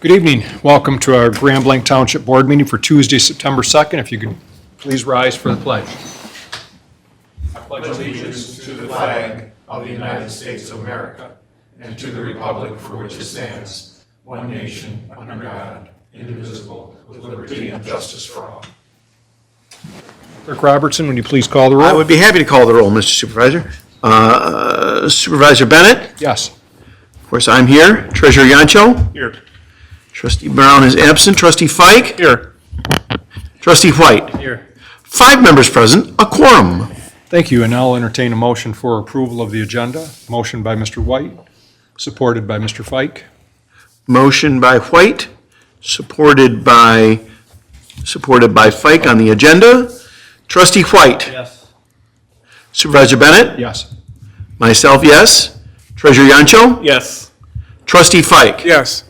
Good evening. Welcome to our Grand Blanc Township Board meeting for Tuesday, September 2nd. If you could please rise for the pledge. I pledge allegiance to the flag of the United States of America and to the republic for which it stands, one nation, under God, indivisible, with liberty and justice for all. Clerk Robertson, would you please call the roll? I would be happy to call the roll, Mr. Supervisor. Supervisor Bennett? Yes. Of course, I'm here. Treasurer Yancho? Here. Trustee Brown is absent. Trustee Fike? Here. Trustee White? Here. 5 members present, a quorum. Thank you, and I'll entertain a motion for approval of the agenda. Motion by Mr. White, supported by Mr. Fike. Motion by White, supported by Fike on the agenda. Trustee White? Yes. Supervisor Bennett? Yes. Myself, yes. Treasurer Yancho? Yes. Trustee Fike? Yes.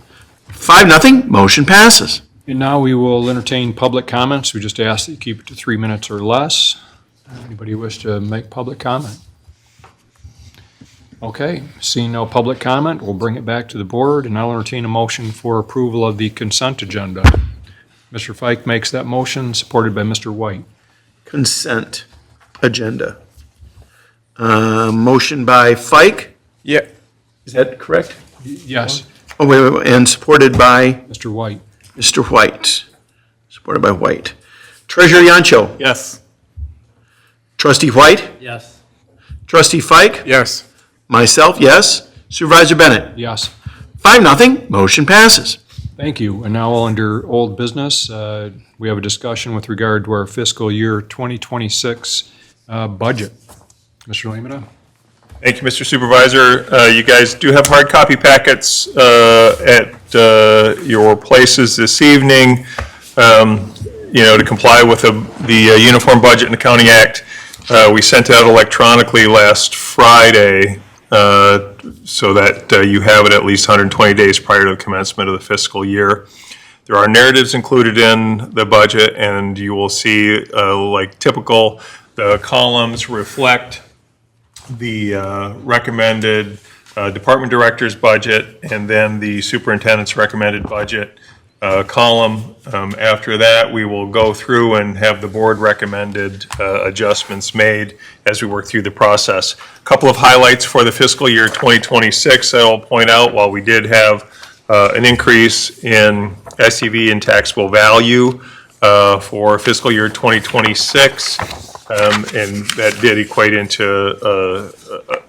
5-0, motion passes. And now we will entertain public comments. We just ask that you keep it to 3 minutes or less. Anybody wish to make public comment? Okay, seeing no public comment, we'll bring it back to the board, and I'll entertain a motion for approval of the consent agenda. Mr. Fike makes that motion, supported by Mr. White. Consent agenda. Motion by Fike? Yeah. Is that correct? Yes, Oh, wait, and supported by Mr. White. Mr. White. Supported by White. Treasurer Yancho? Yes. Trustee White? Yes. Trustee Fike? Yes. Myself, yes. Supervisor Bennett? Yes. 5-0, motion passes. Thank you. And now under old business, we have a discussion with regard to our fiscal year 2026 budget. Mr. Lamina? Thank you, Mr. Supervisor. You guys do have hard copy packets at your places this evening. To comply with the Uniform Budget and Accounting Act, we sent it out electronically last Friday so that you have it at least 120 days prior to the commencement of the fiscal year. There are narratives included in the budget, and you will see, like typical, the columns reflect the recommended department director's budget, and then the superintendent's recommended budget column. After that, we will go through and have the board recommended adjustments made as we work through the process. A couple of highlights for the fiscal year 2026 that I'll point out. While we did have an increase in SEV and taxable value for fiscal year 2026, and that did equate into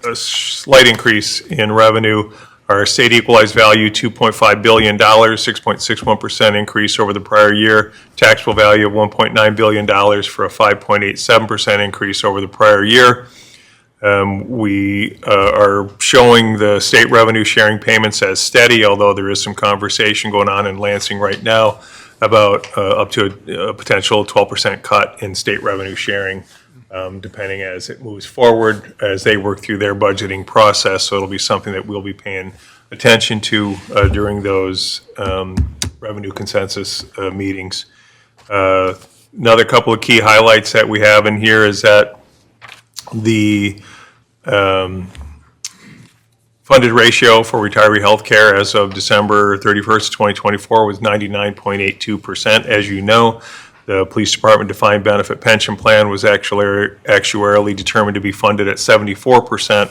a slight increase in revenue. Our state equalized value, $2.5 billion, 6.61% increase over the prior year. Taxable value of $1.9 billion for a 5.87% increase over the prior year. We are showing the state revenue sharing payments as steady, although there is some conversation going on in Lansing right now about up to a potential 12% cut in state revenue sharing, depending as it moves forward, as they work through their budgeting process. So it'll be something that we'll be paying attention to during those revenue consensus meetings. Another couple of key highlights that we have in here is that the funded ratio for retiree health care as of December 31st, 2024 was 99.82%. As you know, the police department defined benefit pension plan was actuarially determined to be funded at 74%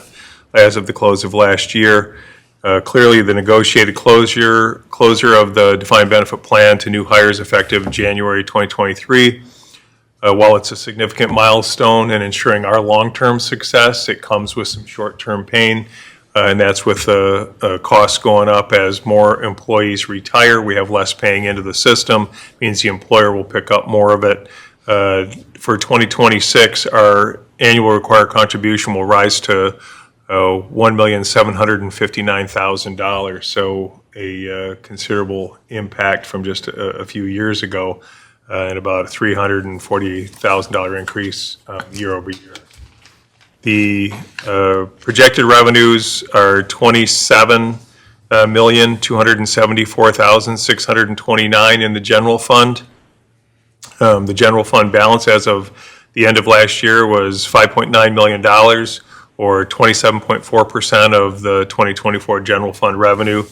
as of the close of last year. Clearly, the negotiated closure of the defined benefit plan to new hires effective January 2023. While it's a significant milestone in ensuring our long-term success, it comes with some short-term pain. And that's with costs going up as more employees retire. We have less paying into the system, means the employer will pick up more of it. For 2026, our annual required contribution will rise to $1,759,000. So a considerable impact from just a few years ago, and about a $340,000 increase year over year. The projected revenues are $27,274,629 in the general fund. The general fund balance as of the end of last year was $5.9 million, or 27.4% of the 2024 general fund revenue.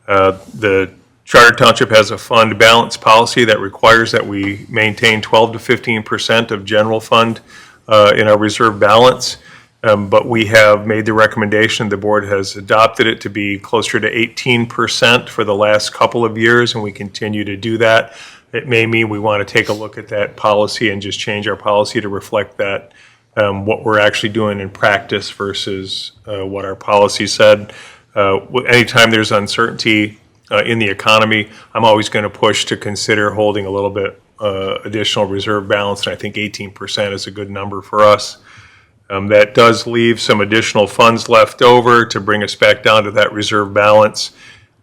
The Charter Township has a fund balance policy that requires that we maintain 12 to 15% of general fund in our reserve balance. But we have made the recommendation, the board has adopted it to be closer to 18% for the last couple of years, and we continue to do that. It may mean we want to take a look at that policy and just change our policy to reflect that, what we're actually doing in practice versus what our policy said. Anytime there's uncertainty in the economy, I'm always going to push to consider holding a little bit additional reserve balance, and I think 18% is a good number for us. That does leave some additional funds left over to bring us back down to that reserve balance.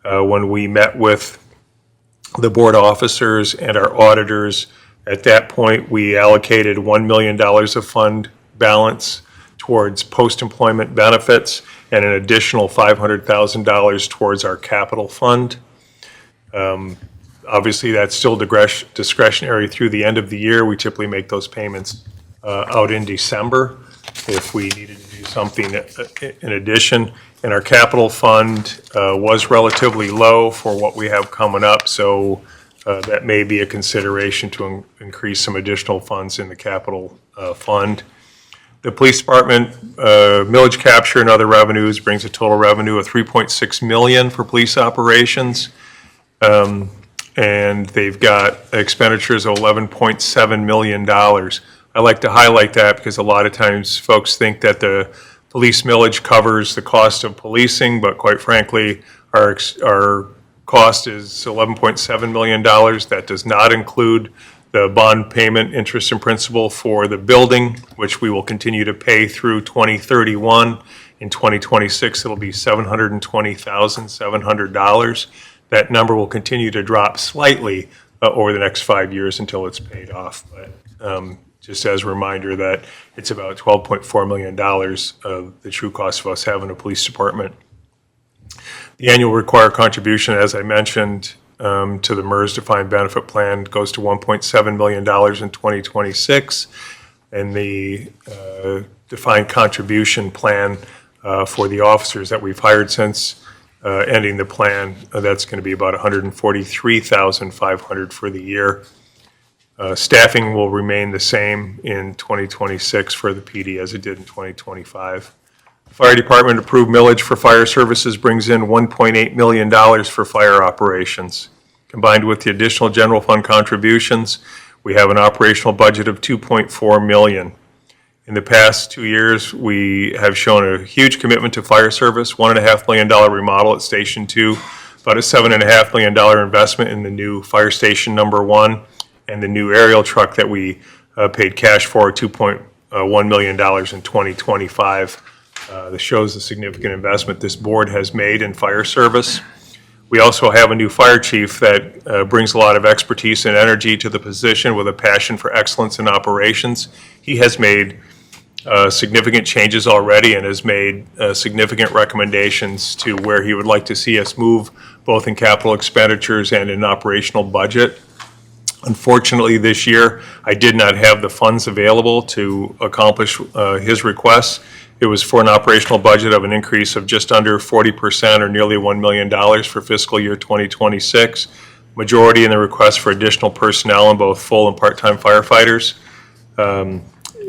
When we met with the board officers and our auditors, at that point, we allocated $1 million of fund balance towards post-employment benefits and an additional $500,000 towards our capital fund. Obviously, that's still discretionary through the end of the year. We typically make those payments out in December if we needed to do something in addition. And our capital fund was relatively low for what we have coming up, so that may be a consideration to increase some additional funds in the capital fund. The police department, millage capture and other revenues brings a total revenue of $3.6 million for police operations. And they've got expenditures of $11.7 million. I like to highlight that because a lot of times folks think that the police millage covers the cost of policing, but quite frankly, our cost is $11.7 million. That does not include the bond payment, interest and principal for the building, which we will continue to pay through 2031. In 2026, it'll be $720,700. That number will continue to drop slightly over the next 5 years until it's paid off. But just as a reminder that it's about $12.4 million of the true cost of us having a police department. The annual required contribution, as I mentioned, to the MERS defined benefit plan goes to $1.7 million in 2026. And the defined contribution plan for the officers that we've hired since ending the plan, that's going to be about $143,500 for the year. Staffing will remain the same in 2026 for the PD as it did in 2025. Fire department approved millage for fire services brings in $1.8 million for fire operations. Combined with the additional general fund contributions, we have an operational budget of $2.4 million. In the past 2 years, we have shown a huge commitment to fire service, $1.5 million remodel at Station 2, about a $7.5 million investment in the new fire station number 1, and the new aerial truck that we paid cash for, $2.1 million in 2025. This shows the significant investment this board has made in fire service. We also have a new fire chief that brings a lot of expertise and energy to the position with a passion for excellence in operations. He has made significant changes already and has made significant recommendations to where he would like to see us move, both in capital expenditures and in operational budget. Unfortunately, this year, I did not have the funds available to accomplish his requests. It was for an operational budget of an increase of just under 40% or nearly $1 million for fiscal year 2026. Majority in the request for additional personnel in both full and part-time firefighters.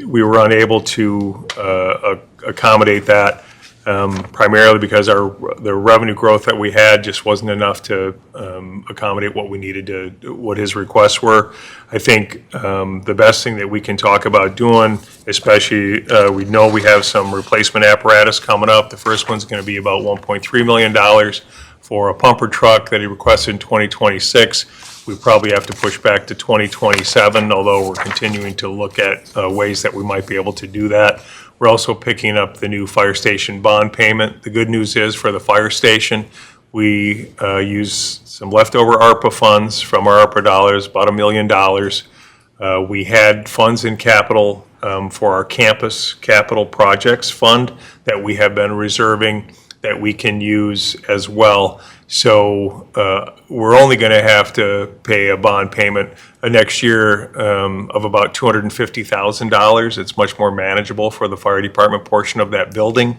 We were unable to accommodate that primarily because the revenue growth that we had just wasn't enough to accommodate what we needed to, what his requests were. I think the best thing that we can talk about doing, especially we know we have some replacement apparatus coming up. The first one's going to be about $1.3 million for a pumper truck that he requested in 2026. We probably have to push back to 2027, although we're continuing to look at ways that we might be able to do that. We're also picking up the new fire station bond payment. The good news is for the fire station, we use some leftover ARPA funds from our ARPA dollars, about $1 million. We had funds in capital for our campus capital projects fund that we have been reserving that we can use as well. So we're only going to have to pay a bond payment next year of about $250,000. It's much more manageable for the fire department portion of that building.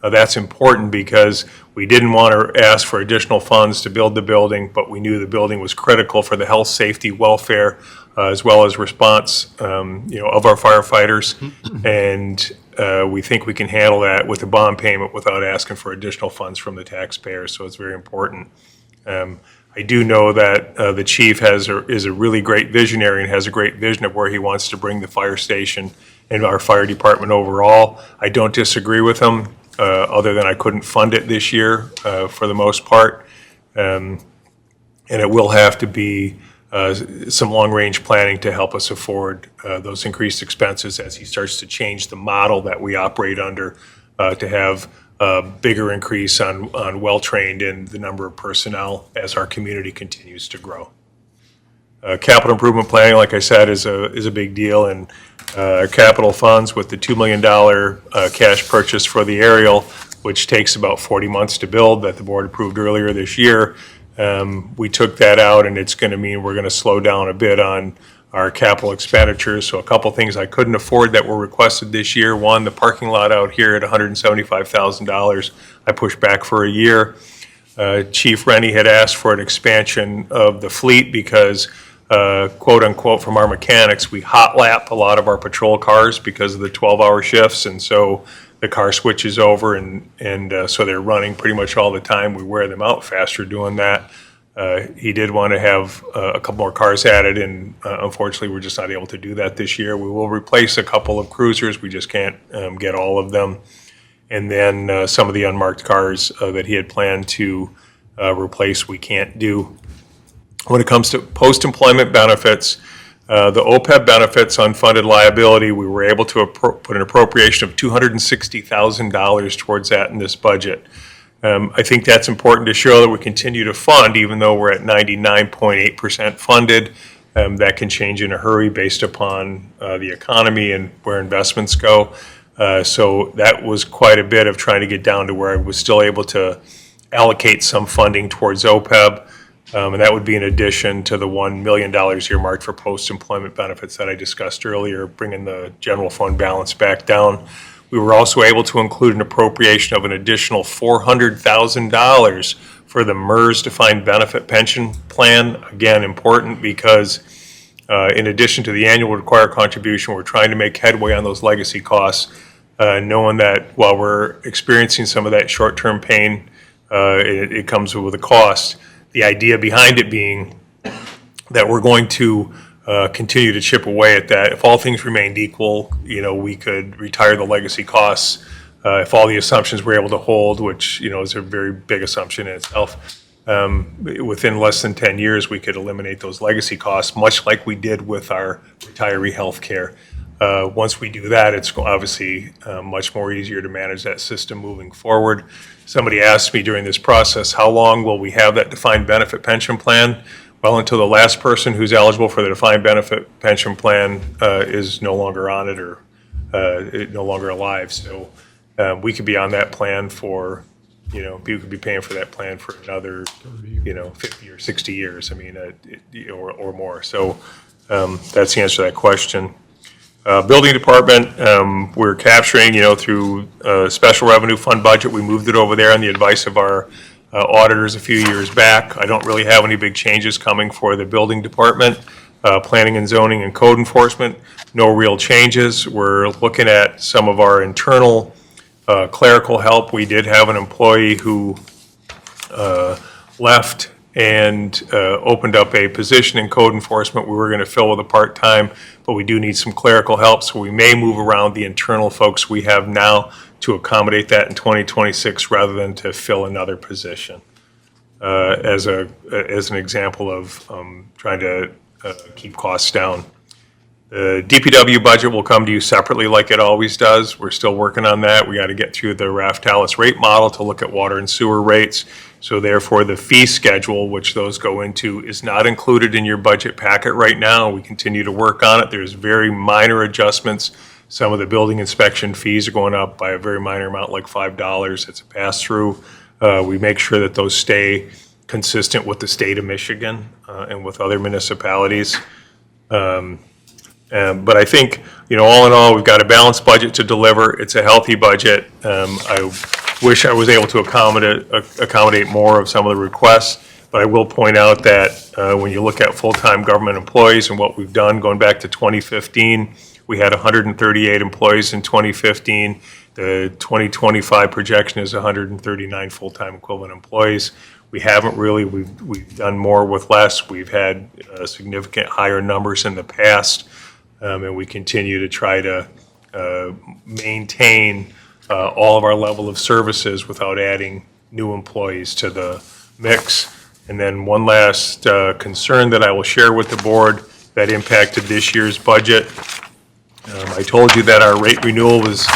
That's important because we didn't want to ask for additional funds to build the building, but we knew the building was critical for the health, safety, welfare, as well as response, of our firefighters. And we think we can handle that with a bond payment without asking for additional funds from the taxpayers, so it's very important. I do know that the chief is a really great visionary and has a great vision of where he wants to bring the fire station and our fire department overall. I don't disagree with him, other than I couldn't fund it this year for the most part. And it will have to be some long-range planning to help us afford those increased expenses as he starts to change the model that we operate under to have a bigger increase on well-trained and the number of personnel as our community continues to grow. Capital improvement planning, like I said, is a big deal, and capital funds with the $2 million cash purchase for the aerial, which takes about 40 months to build, that the board approved earlier this year. We took that out, and it's going to mean we're going to slow down a bit on our capital expenditures. So a couple things I couldn't afford that were requested this year. One, the parking lot out here at $175,000, I pushed back for a year. Chief Rennie had asked for an expansion of the fleet because, quote unquote, from our mechanics, we hot lap a lot of our patrol cars because of the 12-hour shifts, and so the car switches over, and so they're running pretty much all the time. We wear them out faster doing that. He did want to have a couple more cars added, and unfortunately, we're just not able to do that this year. We will replace a couple of cruisers. We just can't get all of them. And then some of the unmarked cars that he had planned to replace, we can't do. When it comes to post-employment benefits, the OPEB benefits, unfunded liability, we were able to put an appropriation of $260,000 towards that in this budget. I think that's important to show that we continue to fund, even though we're at 99.8% funded. That can change in a hurry based upon the economy and where investments go. So that was quite a bit of trying to get down to where I was still able to allocate some funding towards OPEB. And that would be in addition to the $1 million earmarked for post-employment benefits that I discussed earlier, bringing the general fund balance back down. We were also able to include an appropriation of an additional $400,000 for the MERS defined benefit pension plan. Again, important because in addition to the annual required contribution, we're trying to make headway on those legacy costs, knowing that while we're experiencing some of that short-term pain, it comes with a cost. The idea behind it being that we're going to continue to chip away at that. If all things remained equal, we could retire the legacy costs. If all the assumptions we're able to hold, which, is a very big assumption in itself, within less than 10 years, we could eliminate those legacy costs, much like we did with our retiree health care. Once we do that, it's obviously much more easier to manage that system moving forward. Somebody asked me during this process, how long will we have that defined benefit pension plan? Well, until the last person who's eligible for the defined benefit pension plan is no longer on it or no longer alive. So we could be on that plan for, you could be paying for that plan for another, 50 or 60 years. I mean, or more. So that's the answer to that question. Building department, we're capturing, through special revenue fund budget. We moved it over there on the advice of our auditors a few years back. I don't really have any big changes coming for the building department. Planning and zoning and code enforcement, no real changes. We're looking at some of our internal clerical help. We did have an employee who left and opened up a position in code enforcement we were going to fill with a part-time, but we do need some clerical help, so we may move around the internal folks we have now to accommodate that in 2026 rather than to fill another position. As an example of trying to keep costs down. The DPW budget will come to you separately like it always does. We're still working on that. We got to get through the Raftalis rate model to look at water and sewer rates. So therefore, the fee schedule, which those go into, is not included in your budget packet right now. We continue to work on it. There's very minor adjustments. Some of the building inspection fees are going up by a very minor amount, like $5. It's a pass-through. We make sure that those stay consistent with the state of Michigan and with other municipalities. But I think, all in all, we've got a balanced budget to deliver. It's a healthy budget. I wish I was able to accommodate more of some of the requests. But I will point out that when you look at full-time government employees and what we've done going back to 2015, we had 138 employees in 2015. The 2025 projection is 139 full-time equivalent employees. We haven't really, we've done more with less. We've had significant higher numbers in the past, and we continue to try to maintain all of our level of services without adding new employees to the mix. And then one last concern that I will share with the board that impacted this year's budget. I told you that our rate renewal was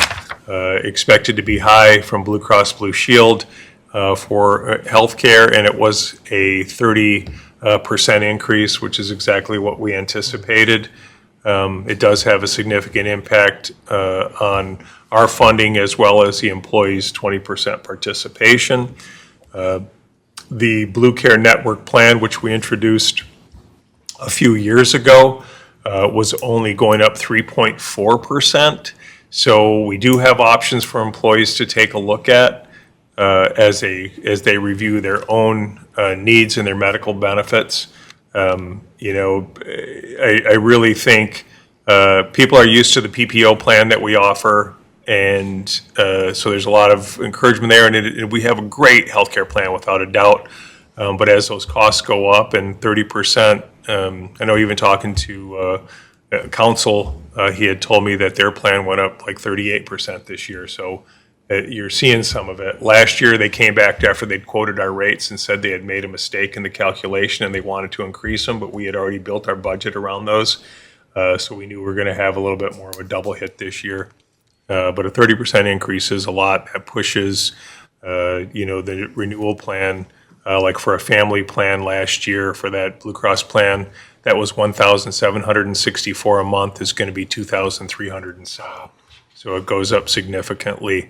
expected to be high from Blue Cross Blue Shield for healthcare, and it was a 30% increase, which is exactly what we anticipated. It does have a significant impact on our funding as well as the employees' 20% participation. The Blue Care Network plan, which we introduced a few years ago, was only going up 3.4%. So we do have options for employees to take a look at as they review their own needs and their medical benefits. You know, I really think people are used to the PPO plan that we offer, and so there's a lot of encouragement there, and we have a great healthcare plan without a doubt. But as those costs go up and 30%, I know even talking to council, he had told me that their plan went up like 38% this year. So you're seeing some of it. Last year, they came back after they'd quoted our rates and said they had made a mistake in the calculation and they wanted to increase them, but we had already built our budget around those. So we knew we were going to have a little bit more of a double hit this year. But a 30% increase is a lot. That pushes, you know, the renewal plan, like for a family plan last year for that Blue Cross plan, that was $1,764 a month is going to be $2,307. So it goes up significantly.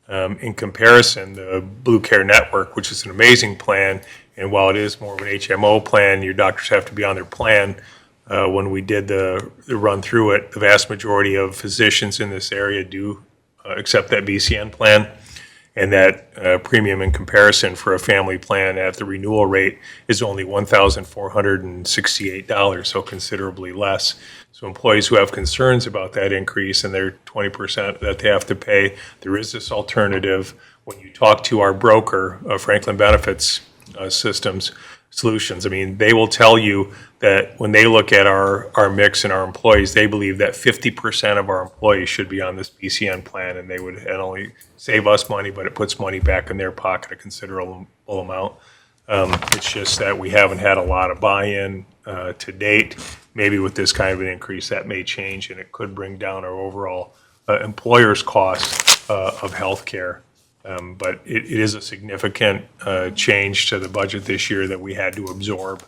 In comparison, the Blue Care Network, which is an amazing plan, and while it is more of an HMO plan, your doctors have to be on their plan. When we did the run through it, the vast majority of physicians in this area do accept that BCN plan. And that premium in comparison for a family plan at the renewal rate is only $1,468, so considerably less. So employees who have concerns about that increase and their 20% that they have to pay, there is this alternative. When you talk to our broker, Franklin Benefits Solutions, I mean, they will tell you that when they look at our mix and our employees, they believe that 50% of our employees should be on this BCN plan, and they would not only save us money, but it puts money back in their pocket, a considerable amount. It's just that we haven't had a lot of buy-in to date. Maybe with this kind of an increase, that may change, and it could bring down our overall employer's cost of health care. But it is a significant change to the budget this year that we had to absorb.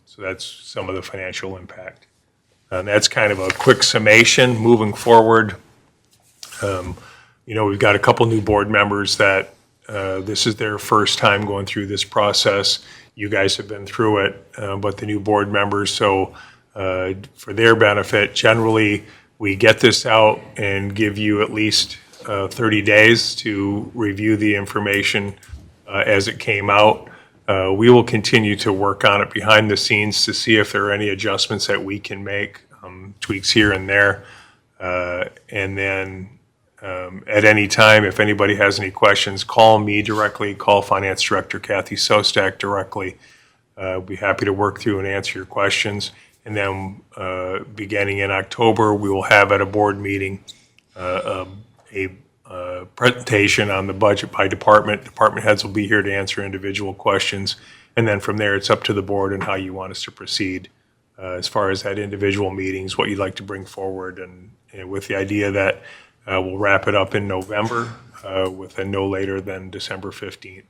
So that's some of the financial impact. And that's kind of a quick summation moving forward. You know, we've got a couple new board members that this is their first time going through this process. You guys have been through it, but the new board members, so for their benefit, generally we get this out and give you at least 30 days to review the information as it came out. We will continue to work on it behind the scenes to see if there are any adjustments that we can make, tweaks here and there. And then at any time, if anybody has any questions, call me directly, call Finance Director Kathy Sostak directly. I'll be happy to work through and answer your questions. And then beginning in October, we will have at a board meeting a presentation on the budget by department. Department heads will be here to answer individual questions. And then from there, it's up to the board and how you want us to proceed as far as that individual meetings, what you'd like to bring forward, and with the idea that we'll wrap it up in November with a no later than December 15th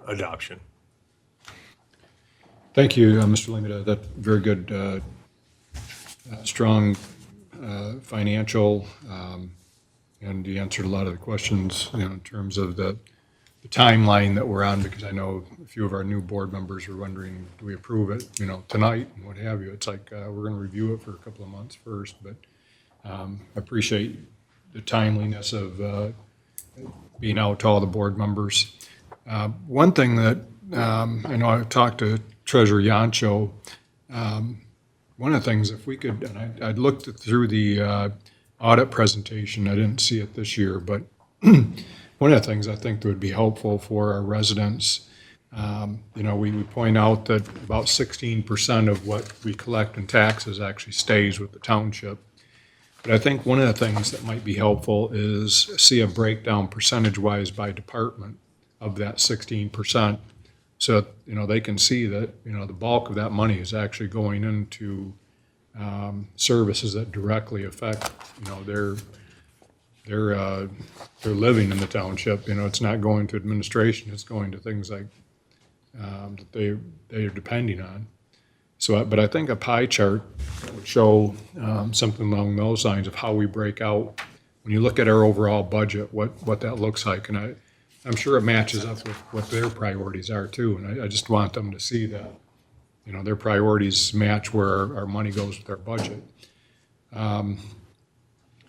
adoption. Thank you, Mr. Lemata. That's very good, strong financial, and you answered a lot of the questions, you know, in terms of the timeline that we're on, because I know a few of our new board members were wondering, do we approve it, you know, tonight and what have you? It's like we're going to review it for a couple of months first, but I appreciate the timeliness of being out to all the board members. One thing that I know I've talked to Treasurer Yancho. One of the things, if we could, and I'd looked through the audit presentation, I didn't see it this year, but one of the things I think that would be helpful for our residents, we point out that about 16% of what we collect in taxes actually stays with the township. But I think one of the things that might be helpful is see a breakdown percentage-wise by department of that 16%. So, they can see that, the bulk of that money is actually going into services that directly affect, their living in the township. It's not going to administration, it's going to things like that they are depending on. So, but I think a pie chart would show something along those lines of how we break out, when you look at our overall budget, what that looks like. And I'm sure it matches up with what their priorities are too. And I just want them to see that, their priorities match where our money goes with our budget. I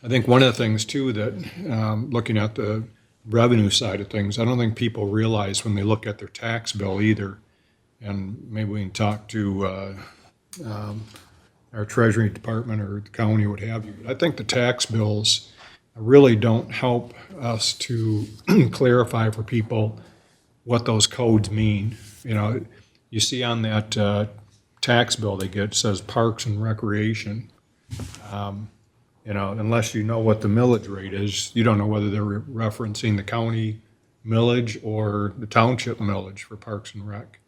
think one of the things too that, looking at the revenue side of things, I don't think people realize when they look at their tax bill either. And maybe we can talk to our Treasury Department or the county, what have you. But I think the tax bills really don't help us to clarify for people what those codes mean. You see on that tax bill they get, it says Parks and Recreation. Unless you know what the millage rate is, you don't know whether they're referencing the county millage or the township millage for Parks and Rec.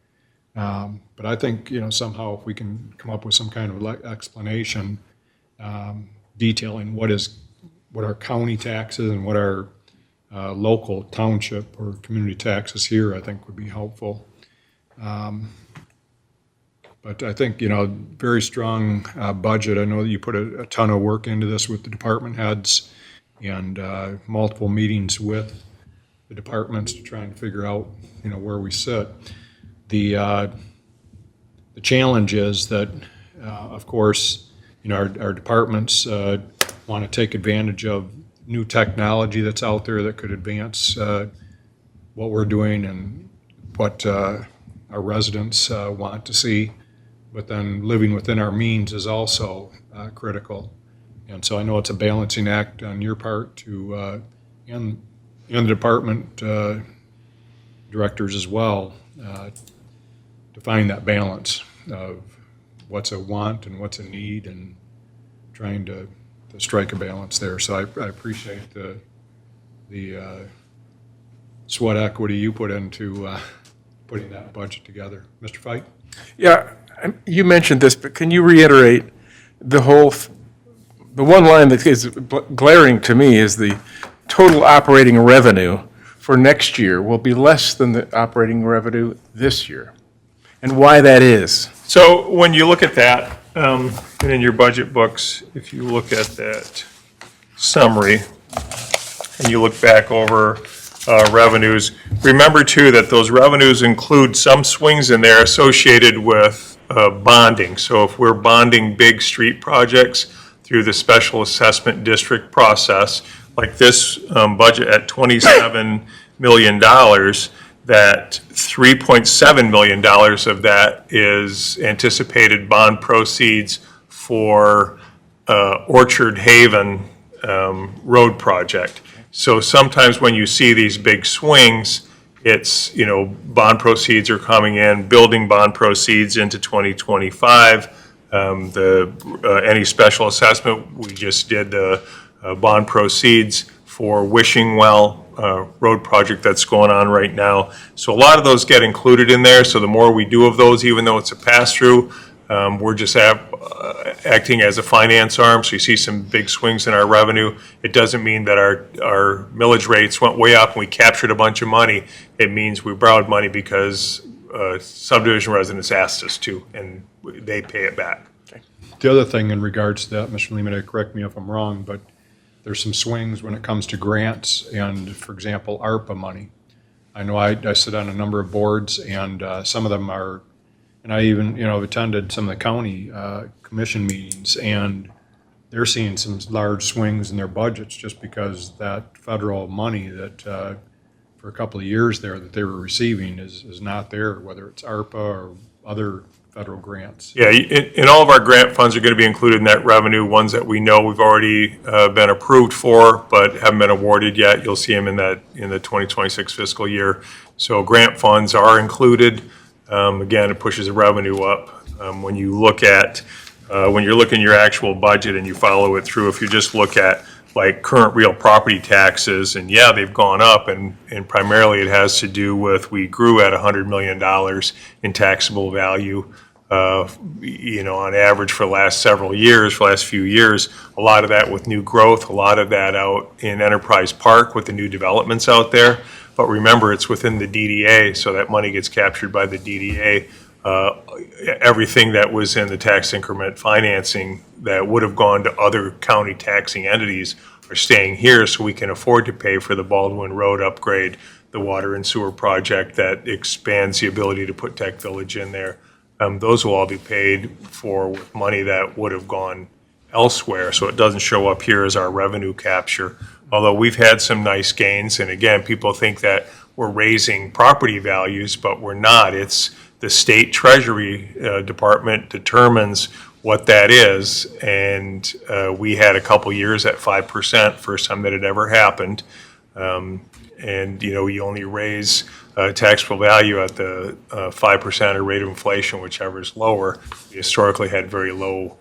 But I think, somehow if we can come up with some kind of explanation detailing what our county taxes and what our local township or community taxes here, I think would be helpful. But I think, very strong budget. I know that you put a ton of work into this with the department heads and multiple meetings with the departments to try and figure out, where we sit. The challenge is that, of course, our departments want to take advantage of new technology that's out there that could advance what we're doing and what our residents want to see. But then living within our means is also critical. And so I know it's a balancing act on your part to, and the department directors as well, to find that balance of what's a want and what's a need and trying to strike a balance there. So I appreciate the sweat equity you put into putting that budget together. Mr. Fite? Yeah, you mentioned this, but can you reiterate the one line that is glaring to me is the total operating revenue for next year will be less than the operating revenue this year, and why that is. So when you look at that, and in your budget books, if you look at that summary, and you look back over revenues, remember too that those revenues include some swings in there associated with bonding. So if we're bonding big street projects through the special assessment district process, like this budget at $27 million, that $3.7 million of that is anticipated bond proceeds for Orchard Haven road project. So sometimes when you see these big swings, it's, bond proceeds are coming in, building bond proceeds into 2025. Any special assessment, we just did the bond proceeds for Wishing Well road project that's going on right now. So a lot of those get included in there. So the more we do of those, even though it's a pass-through, we're just acting as a finance arm. So you see some big swings in our revenue. It doesn't mean that our millage rates went way up and we captured a bunch of money. It means we borrowed money because subdivision residents asked us to, and they pay it back. The other thing in regards to that, Mr. Lehman, correct me if I'm wrong, but there's some swings when it comes to grants and, for example, ARPA money. I know I sit on a number of boards, and some of them are, and I even, have attended some of the county commission meetings, and they're seeing some large swings in their budgets just because that federal money that, for a couple of years there that they were receiving is not there, whether it's ARPA or other federal grants. Yeah, and all of our grant funds are going to be included in that revenue, ones that we know we've already been approved for, but haven't been awarded yet. You'll see them in the 2026 fiscal year. So grant funds are included. Again, it pushes the revenue up. When you look at, when you're looking at your actual budget and you follow it through, if you just look at like current real property taxes, and yeah, they've gone up, and primarily it has to do with, we grew at $100 million in taxable value, on average for the last several years, for the last few years. A lot of that with new growth, a lot of that out in Enterprise Park with the new developments out there. But remember, it's within the DDA, so that money gets captured by the DDA. Everything that was in the tax increment financing that would have gone to other county taxing entities are staying here, so we can afford to pay for the Baldwin Road upgrade, the water and sewer project that expands the ability to put Tech Village in there. Those will all be paid for with money that would have gone elsewhere, so it doesn't show up here as our revenue capture. Although we've had some nice gains, and again, people think that we're raising property values, but we're not. It's the state treasury department determines what that is, and we had a couple years at 5%, first time that it ever happened. And you only raise taxable value at the 5% or rate of inflation, whichever is lower. We historically had very low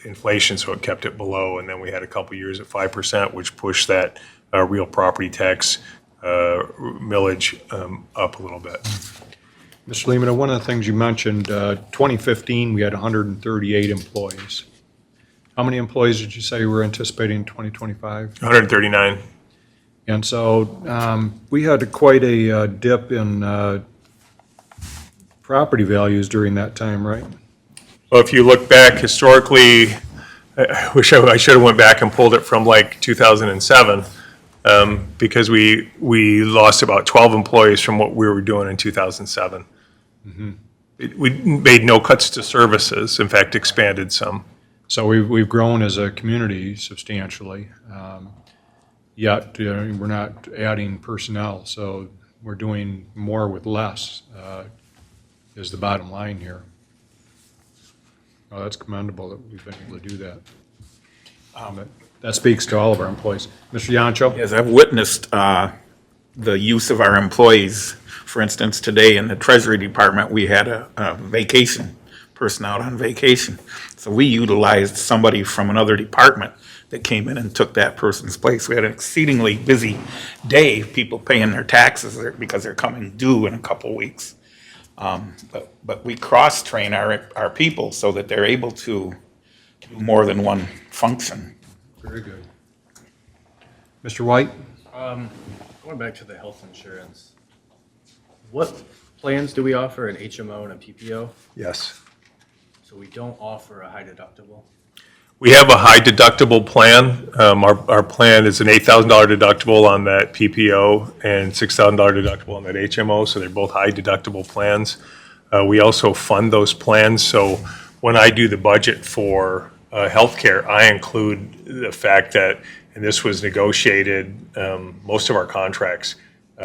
inflation, so it kept it below, and then we had a couple years at 5%, which pushed that real property tax millage up a little bit. Mr. Lehman, one of the things you mentioned, 2015, we had 138 employees. How many employees did you say you were anticipating in 2025? 139. And so we had quite a dip in property values during that time, right? Well, if you look back historically, I wish I should have went back and pulled it from like 2007, because we lost about 12 employees from what we were doing in 2007. We made no cuts to services, in fact, expanded some. So we've grown as a community substantially, yet we're not adding personnel, so we're doing more with less, is the bottom line here. Well, that's commendable that we've been able to do that. But that speaks to all of our employees. Mr. Yancho? Yes, I've witnessed the use of our employees. For instance, today in the Treasury Department, we had a vacation person out on vacation. So we utilized somebody from another department that came in and took that person's place. We had an exceedingly busy day, people paying their taxes because they're coming due in a couple weeks. But we cross-train our people so that they're able to do more than one function. Very good. Mr. White? Going back to the health insurance, what plans do we offer, an HMO and a PPO? Yes. So we don't offer a high deductible? We have a high deductible plan. Our plan is an $8,000 deductible on that PPO and $6,000 deductible on that HMO, so they're both high deductible plans. We also fund those plans, so when I do the budget for healthcare, I include the fact that, and this was negotiated, most of our contracts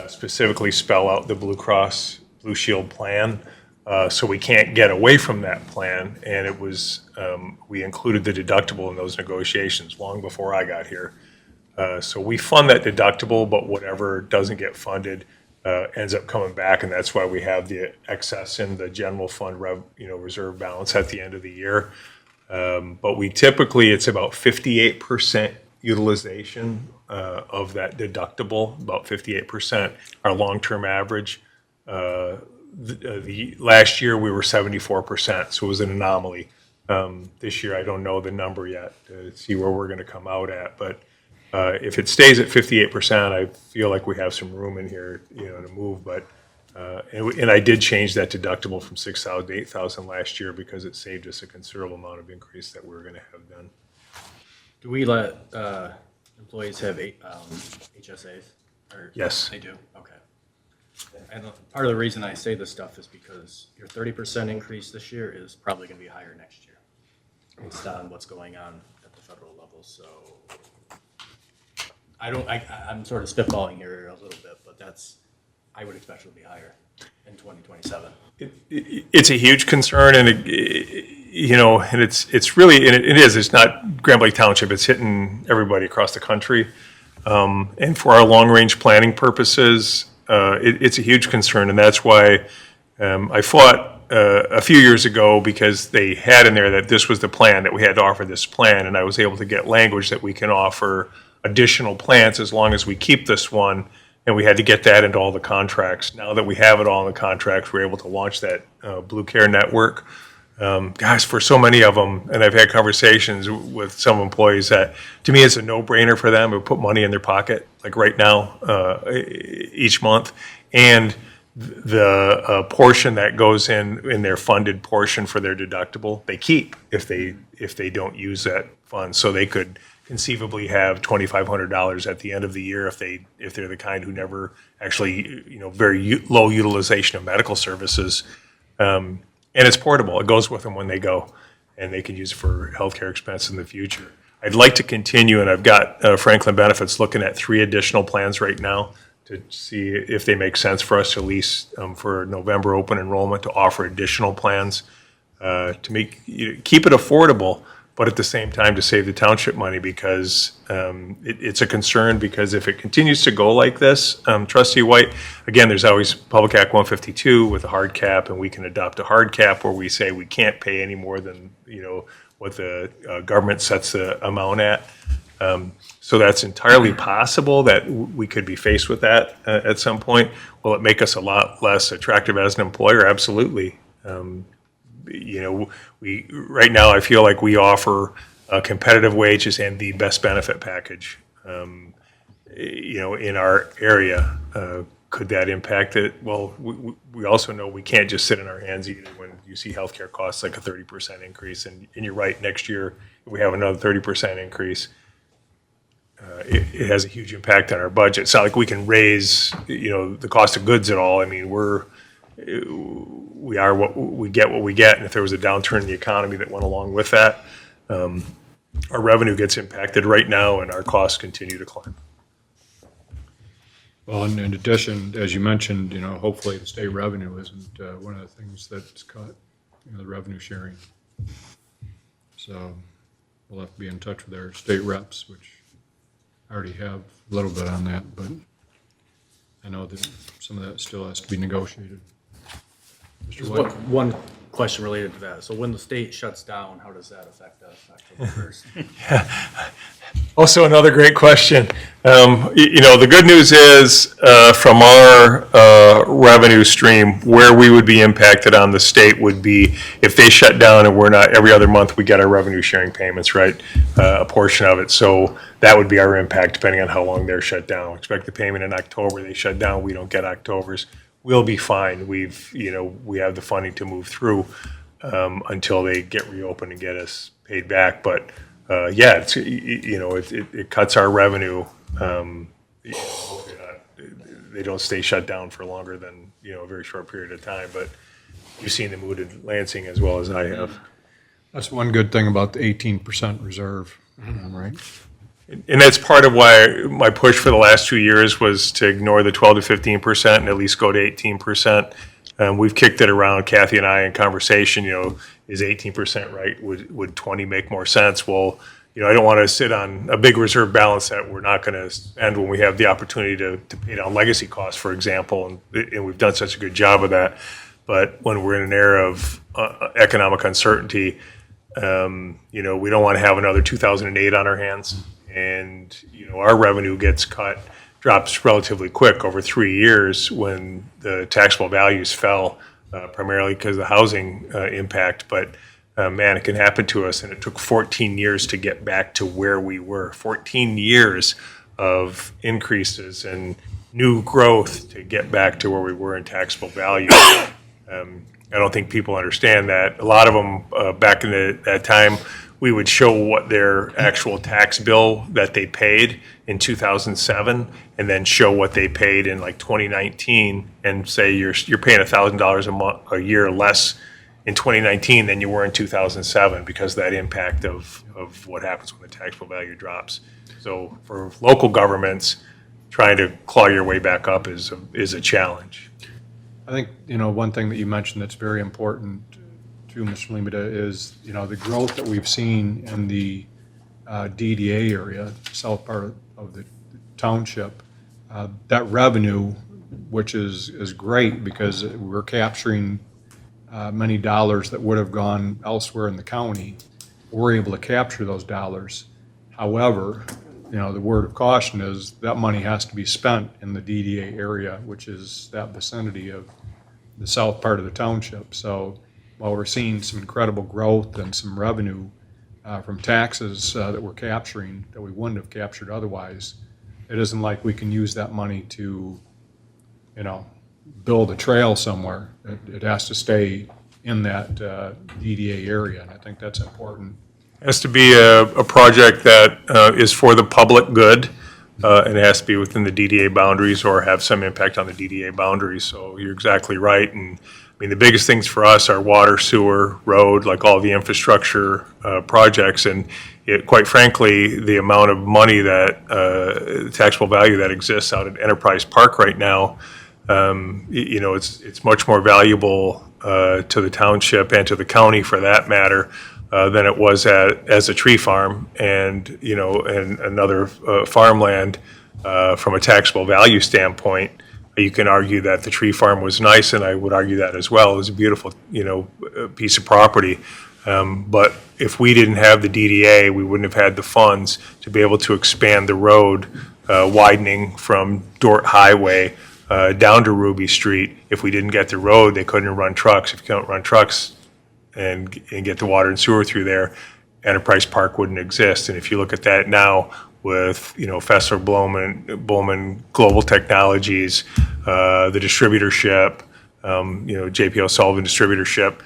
specifically spell out the Blue Cross Blue Shield plan. So we can't get away from that plan, and it was, we included the deductible in those negotiations long before I got here. So we fund that deductible, but whatever doesn't get funded ends up coming back, and that's why we have the excess in the general fund reserve balance at the end of the year. But we typically, it's about 58% utilization of that deductible, about 58%, our long-term average. The last year we were 74%, so it was an anomaly. This year I don't know the number yet to see where we're going to come out at, but if it stays at 58%, I feel like we have some room in here, to move. But and I did change that deductible from $6,000 to $8,000 last year because it saved us a considerable amount of increase that we were going to have done. Do we let employees have HSAs? Or Yes. They do? Okay. And part of the reason I say this stuff is because your 30% increase this year is probably going to be higher next year. based on what's going on at the federal level, so I'm sort of spitballing here a little bit, but I would expect it to be higher in 2027. It's a huge concern, and and it's really, and it is. It's not Grand Lake Township. It's hitting everybody across the country, and for our long-range planning purposes, it's a huge concern, and that's why I fought a few years ago because they had in there that this was the plan, that we had to offer this plan, and I was able to get language that we can offer additional plans as long as we keep this one. And we had to get that into all the contracts. Now that we have it all in the contracts, we're able to launch that Blue Care Network. Gosh, for so many of them, and I've had conversations with some employees that, to me, it's a no-brainer for them to put money in their pocket, like right now, each month. And the portion that goes in their funded portion for their deductible, they keep if they don't use that fund. So they could conceivably have $2,500 at the end of the year if they're the kind who never actually, very low utilization of medical services. And it's portable. It goes with them when they go, and they can use it for healthcare expense in the future. I'd like to continue, and I've got Franklin Benefits looking at 3 additional plans right now to see if they make sense for us to lease for November open enrollment, to offer additional plans to keep it affordable, but at the same time to save the township money, because it's a concern, because if it continues to go like this, Trustee White, again, there's always Public Act 152 with a hard cap, and we can adopt a hard cap where we say we can't pay any more than, what the government sets the amount at. So that's entirely possible that we could be faced with that at some point. Will it make us a lot less attractive as an employer? Absolutely. Right now, I feel like we offer competitive wages and the best benefit package, in our area. Could that impact it? Well, we also know we can't just sit in our hands either when you see healthcare costs like a 30% increase. And you're right, next year, if we have another 30% increase, it has a huge impact on our budget. It's not like we can raise, the cost of goods at all. I mean, we are what we get, and if there was a downturn in the economy that went along with that, our revenue gets impacted right now, and our costs continue to climb. Well, and in addition, as you mentioned, hopefully the state revenue isn't one of the things that's cut, the revenue sharing. So we'll have to be in touch with our state reps, which I already have a little bit on that, but I know that some of that still has to be negotiated. Mr. Just White? one question related to that. So when the state shuts down, how does that affect us October 1st? Also, another great question. The good news is from our revenue stream, where we would be impacted on the state would be if they shut down and we're not, every other month we get our revenue sharing payments, right? A portion of it. So that would be our impact depending on how long they're shut down. Expect the payment in October, they shut down, we don't get October's. We'll be fine. We have the funding to move through until they get reopened and get us paid back. But it cuts our revenue. Hopefully they don't stay shut down for longer than a very short period of time. But you've seen the mood in Lansing as well as I have. That's one good thing about the 18% reserve, right? And that's part of why my push for the last 2 years was to ignore the 12 to 15% and at least go to 18%. We've kicked it around, Kathy and I, in conversation, is 18% right? Would 20 make more sense? Well, I don't want to sit on a big reserve balance that we're not going to spend when we have the opportunity to pay down legacy costs, for example, and we've done such a good job of that. But when we're in an era of economic uncertainty, we don't want to have another 2008 on our hands. And, our revenue gets cut, drops relatively quick over 3 years when the taxable values fell, primarily because of the housing impact. But, man, it can happen to us. And it took 14 years to get back to where we were. 14 years of increases and new growth to get back to where we were in taxable value. I don't think people understand that. A lot of them back in that time, we would show what their actual tax bill that they paid in 2007, and then show what they paid in like 2019, and say you're paying $1,000 a year less in 2019 than you were in 2007 because of that impact of what happens when the taxable value drops. So for local governments, trying to claw your way back up is a challenge. I think, one thing that you mentioned that's very important too, Mr. Limita, is, the growth that we've seen in the DDA area, south part of the township. That revenue, which is great because we're capturing many dollars that would have gone elsewhere in the county. We're able to capture those dollars. However, the word of caution is that money has to be spent in the DDA area, which is that vicinity of the south part of the township. So while we're seeing some incredible growth and some revenue from taxes that we're capturing that we wouldn't have captured otherwise, it isn't like we can use that money to, build a trail somewhere. It has to stay in that DDA area, and I think that's important. It has to be a project that is for the public good, and it has to be within the DDA boundaries or have some impact on the DDA boundaries. So you're exactly right. And I mean, the biggest things for us are water, sewer, road, like all the infrastructure projects. And quite frankly, the amount of money that taxable value that exists out at Enterprise Park right now, it's much more valuable to the township and to the county for that matter than it was as a tree farm and another farmland from a taxable value standpoint. You can argue that the tree farm was nice, and I would argue that as well. It was a beautiful, piece of property. But if we didn't have the DDA, we wouldn't have had the funds to be able to expand the road, widening from Dort Highway down to Ruby Street. If we didn't get the road, they couldn't run trucks. If you can't run trucks and get the water and sewer through there, Enterprise Park wouldn't exist. And if you look at that now with, Fessler Bowman Global Technologies, the distributorship, JPO Sullivan distributorship,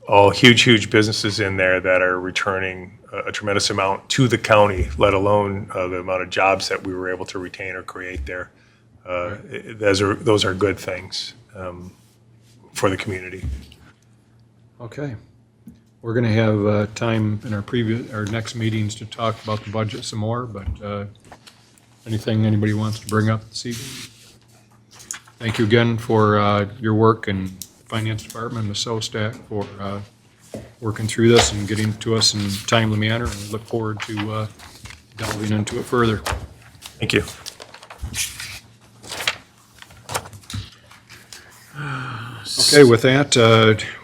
all huge businesses in there that are returning a tremendous amount to the county, let alone the amount of jobs that we were able to retain or create there. Those are good things for the community. Okay. We're going to have time in our next meetings to talk about the budget some more, but anything anybody wants to bring up this evening? Thank you again for your work and Finance Department and the SOSTAC for working through this and getting to us in a timely manner, and we look forward to delving into it further. Thank you. Okay, with that,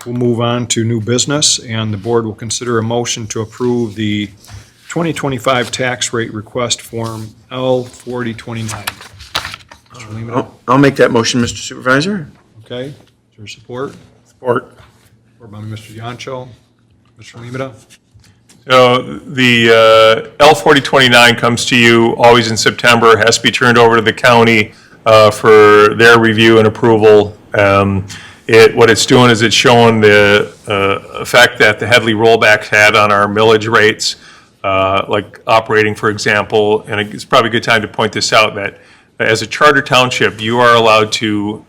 we'll move on to new business, and the board will consider a motion to approve the 2025 tax rate request form L4029. Mr. Lehman, I'll make that motion, Mr. Supervisor. okay, is there support? Support. Support by Mr. Yancho. Mr. Limita? So the L4029 comes to you always in September, has to be turned over to the county for their review and approval. What it's doing is it's showing the effect that the Headley rollbacks had on our millage rates, like operating, for example. And it's probably a good time to point this out, that as a charter township, you are allowed to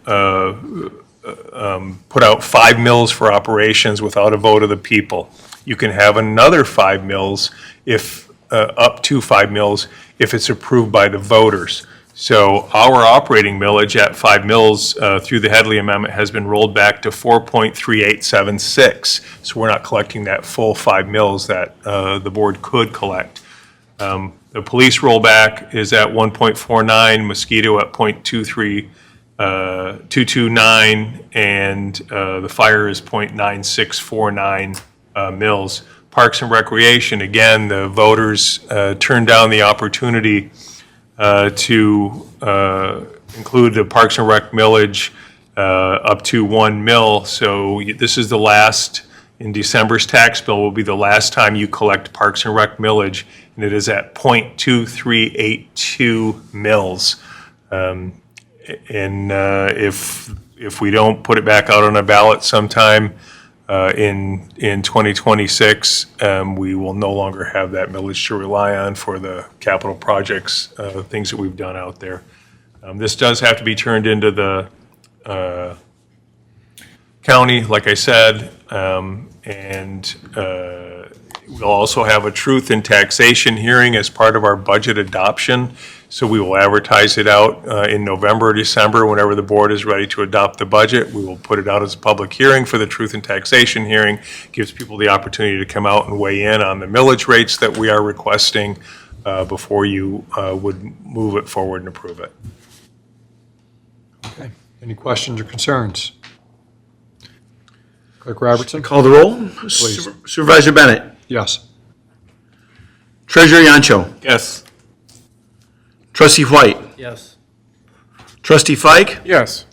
put out 5 mills for operations without a vote of the people. You can have another 5 mills if up to 5 mills if it's approved by the voters. So our operating millage at 5 mills through the Headley Amendment has been rolled back to 4.3876. So we're not collecting that full 5 mills that the board could collect. The police rollback is at 1.49, mosquito at 0.229, and the fire is 0.9649 mills. Parks and Recreation, again, the voters turned down the opportunity to include the Parks and Rec millage up to 1 mil. So this is the last, in December's tax bill will be the last time you collect Parks and Rec millage, and it is at 0.2382 mils. And if we don't put it back out on a ballot sometime in 2026, we will no longer have that millage to rely on for the capital projects, things that we've done out there. This does have to be turned into the county, like I said, And we'll also have a truth in taxation hearing as part of our budget adoption. So we will advertise it out in November or December, whenever the board is ready to adopt the budget. We will put it out as a public hearing for the truth in taxation hearing. Gives people the opportunity to come out and weigh in on the millage rates that we are requesting before you would move it forward and approve it. Okay. Any questions or concerns? Clerk Robertson? Call the roll. Supervisor Bennett. Yes. Treasurer Yancho. Yes. Trustee White. Yes. Trustee Fike. Yes.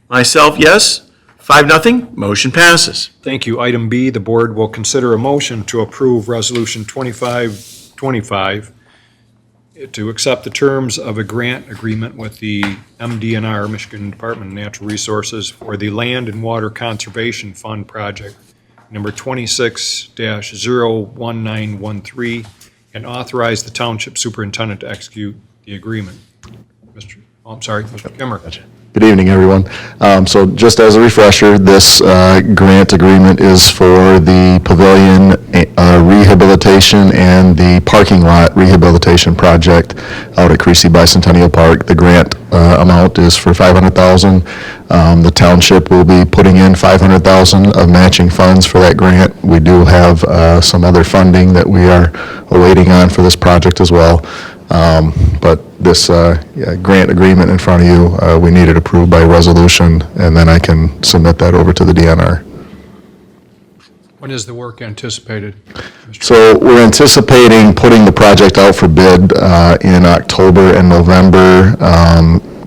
Myself, yes. 5-0. Motion passes. Thank you. Item B, the board will consider a motion to approve Resolution 2525 to accept the terms of a grant agreement with the MDNR, Michigan Department of Natural Resources, for the Land and Water Conservation Fund Project number 26-01913, and authorize the Township Superintendent to execute the agreement. Mr. Kimmer. Good evening, everyone. So just as a refresher, this grant agreement is for the pavilion rehabilitation and the parking lot rehabilitation project out at Creasy Bicentennial Park. The grant amount is for $500,000. The township will be putting in $500,000 of matching funds for that grant. We do have some other funding that we are awaiting on for this project as well. But this grant agreement in front of you, we need it approved by resolution, and then I can submit that over to the DNR. When is the work anticipated? So we're anticipating putting the project out for bid in October and November,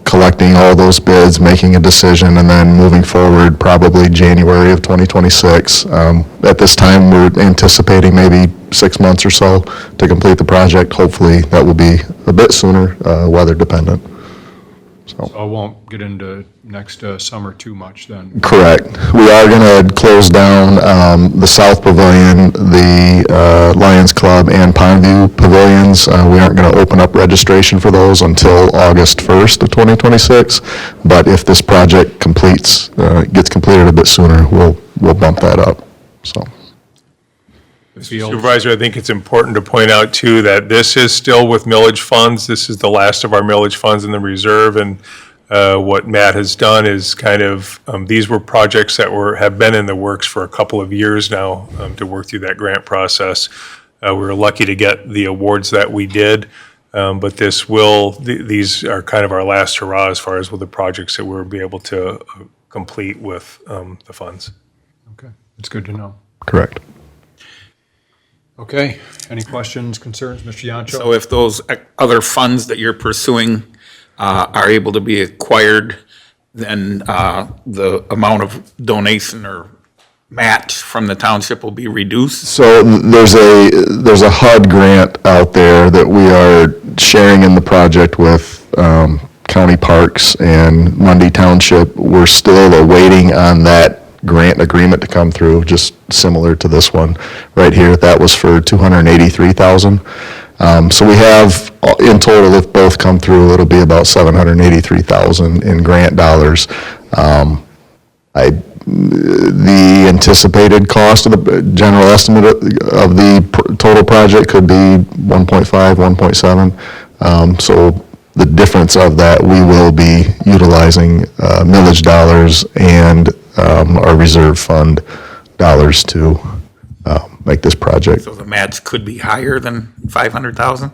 collecting all those bids, making a decision, and then moving forward probably January of 2026. At this time, we're anticipating maybe 6 months or so to complete the project. Hopefully, that will be a bit sooner, weather dependent. So I won't get into next summer too much then. Correct. We are going to close down the South Pavilion, the Lions Club, and Pondview Pavilions. We aren't going to open up registration for those until August 1st of 2026. But if this project gets completed a bit sooner, we'll bump that up. So. Supervisor, I think it's important to point out, too, that this is still with millage funds. This is the last of our millage funds in the reserve, and what Matt has done is kind of, these were projects that have been in the works for a couple of years now to work through that grant process. We were lucky to get the awards that we did, but these are kind of our last hurrah as far as with the projects that we'll be able to complete with the funds. Okay, that's good to know. Correct. Okay, any questions, concerns, Mr. Yancho? So if those other funds that you're pursuing are able to be acquired, then the amount of donation or match from the township will be reduced? So there's a HUD grant out there that we are sharing in the project with County Parks and Mundy Township. We're still awaiting on that grant agreement to come through, just similar to this one right here. That was for $283,000. So we have, in total, if both come through, it'll be about $783,000 in grant dollars. The anticipated cost of the general estimate of the total project could be 1.5, 1.7. So the difference of that, we will be utilizing millage dollars and our reserve fund dollars to make this project. So the match could be higher than 500,000?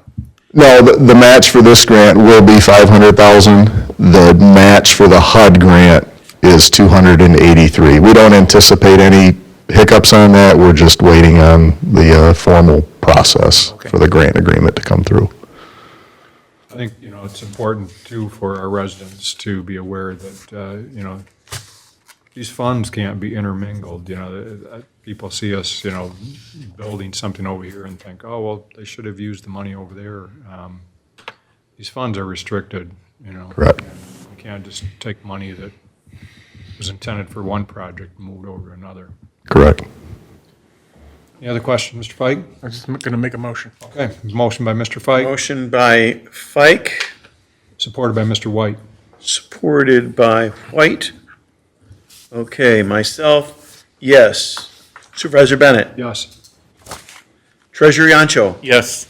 No, the match for this grant will be 500,000. The match for the HUD grant is 283. We don't anticipate any hiccups on that. We're just waiting on the formal process for the grant agreement to come through. I think, it's important too for our residents to be aware that, these funds can't be intermingled, people see us, building something over here and think, oh, well, they should have used the money over there. These funds are restricted, Correct. You can't just take money that was intended for one project and move it over to another. Correct. Any other questions, Mr. Fike? I'm just going to make a motion. Okay, motion by Mr. Fike, Motion by Fike, supported by Mr. White. supported by White. Okay, myself, Yes. Supervisor Bennett? Yes. Treasurer Yancho? Yes.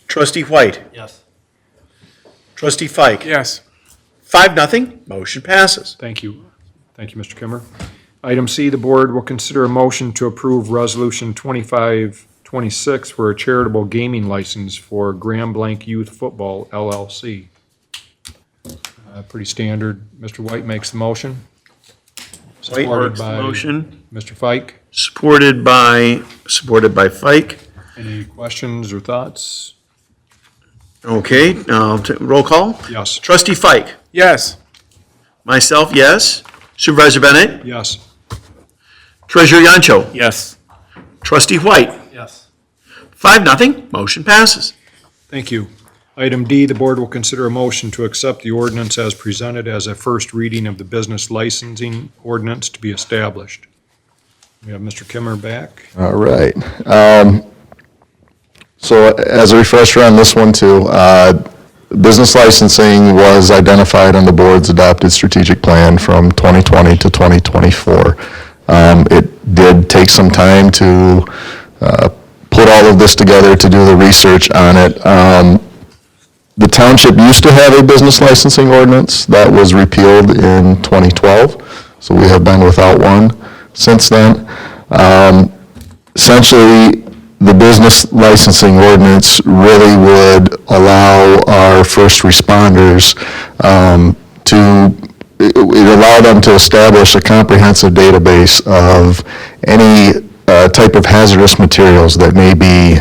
Trustee White? Yes. Trustee Fike? Yes. 5-0, motion passes. Thank you. Thank you, Mr. Kimmer. Item C, the board will consider a motion to approve Resolution 2526 for a charitable gaming license for Grand Blanc Youth Football LLC. Pretty standard. Mr. White makes the motion. White Supported makes the by motion, Mr. Fike. supported by Fike. Any questions or thoughts? Okay, roll call. Yes. Trustee Fike? Yes. Myself, yes. Supervisor Bennett? Yes. Treasurer Yancho? Yes. Trustee White? Yes. 5-0, motion passes. Thank you. Item D, the board will consider a motion to accept the ordinance as presented as a first reading of the business licensing ordinance to be established. We have Mr. Kimmer back. All right. So as a refresher on this one too, business licensing was identified on the board's adopted strategic plan from 2020 to 2024. It did take some time to put all of this together, to do the research on it. The township used to have a business licensing ordinance that was repealed in 2012, so we have been without one since then. Essentially, the business licensing ordinance really would allow our first responders it allowed them to establish a comprehensive database of any type of hazardous materials that may be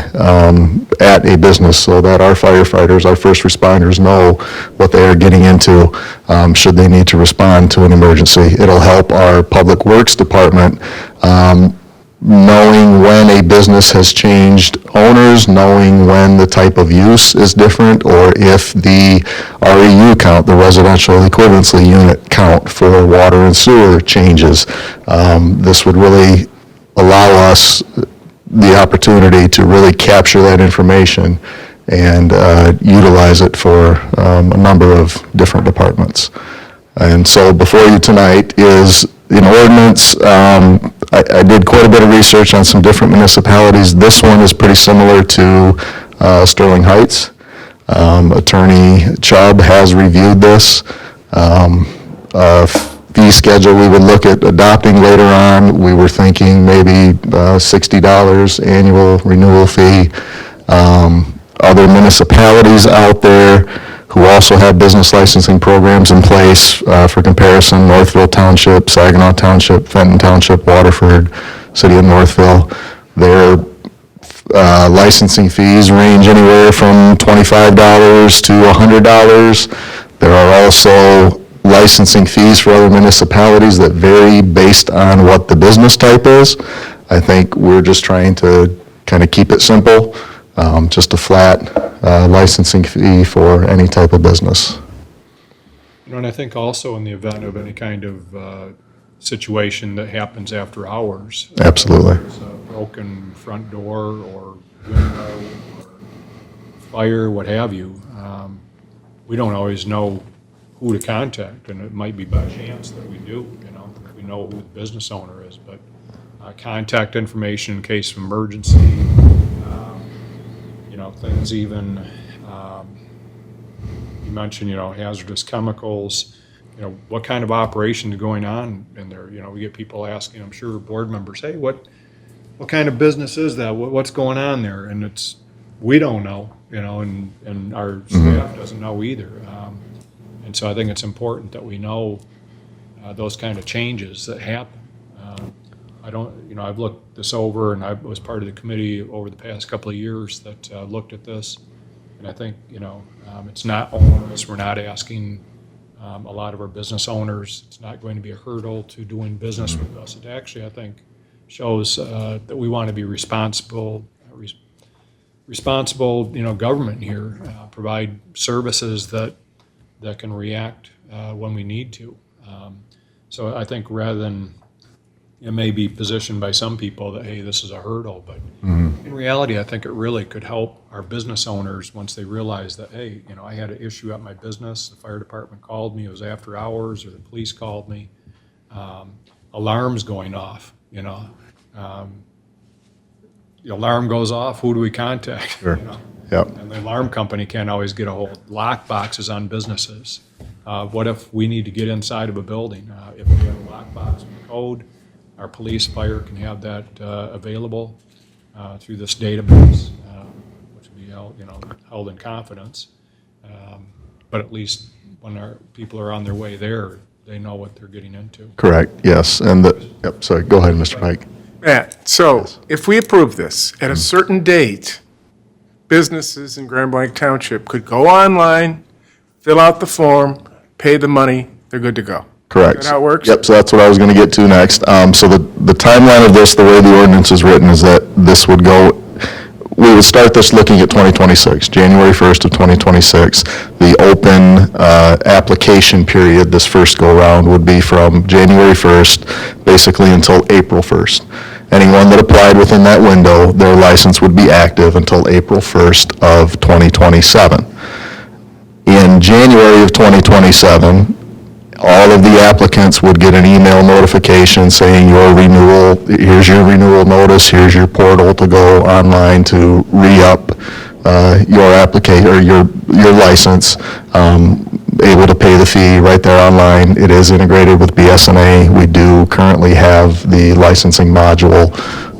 at a business, so that our firefighters, our first responders know what they are getting into should they need to respond to an emergency. It'll help our Public Works Department knowing when a business has changed owners, knowing when the type of use is different, or if the REU count, the residential equivalency unit count for water and sewer changes. This would really allow us the opportunity to really capture that information and utilize it for a number of different departments. And so before you tonight is an ordinance. I did quite a bit of research on some different municipalities. This one is pretty similar to Sterling Heights. Attorney Chubb has reviewed this. Fee schedule we would look at adopting later on. We were thinking maybe $60 annual renewal fee. Other municipalities out there who also have business licensing programs in place, for comparison, Northville Township, Saginaw Township, Fenton Township, Waterford, City of Northville. Their licensing fees range anywhere from $25 to $100. There are also licensing fees for other municipalities that vary based on what the business type is. I think we're just trying to kind of keep it simple, just a flat licensing fee for any type of business. And I think also in the event of any kind of situation that happens after hours. Absolutely. There's a broken front door or window or fire, what have you. We don't always know who to contact, and it might be by chance that we do, if we know who the business owner is, but contact information in case of emergency, things even, you mentioned, hazardous chemicals, what kind of operation is going on in there? We get people asking, I'm sure board members, hey, what kind of business is that? What's going on there? And we don't know, and our staff doesn't know either. And so I think it's important that we know those kind of changes that happen. I've looked this over, and I was part of the committee over the past couple of years that looked at this. And I think, it's not onerous. We're not asking a lot of our business owners. It's not going to be a hurdle to doing business with us. It actually, I think, shows that we want to be responsible, government here, provide services that can react when we need to. So I think rather than it may be positioned by some people that, hey, this is a hurdle, but in reality, I think it really could help our business owners once they realize that, hey, I had an issue at my business, the fire department called me, it was after hours, or the police called me. alarms going off, the alarm goes off, who do we contact? Sure. You know? Yep. And the alarm company can't always get a hold, lock boxes on businesses. What if we need to get inside of a building? If we have a lockbox with code, our police, fire can have that available through this database, which will be held in confidence. But at least when our people are on their way there, they know what they're getting into. Correct, yes. And sorry, go ahead, Mr. Pike. Matt, so if we approve this, at a certain date, businesses in Grand Blanc Township could go online, fill out the form, pay the money, they're good to go. Correct. Is that how it works? Yep, so that's what I was going to get to next. So the timeline of this, the way the ordinance is written, is that this would go, we would start this looking at 2026, January 1st of 2026. The open application period, this first go-around, would be from January 1st, basically until April 1st. Anyone that applied within that window, their license would be active until April 1st of 2027. In January of 2027, all of the applicants would get an email notification saying your renewal, here's your renewal notice, here's your portal to go online to re-up your application, or your license, able to pay the fee right there online. It is integrated with BSNA. We do currently have the licensing module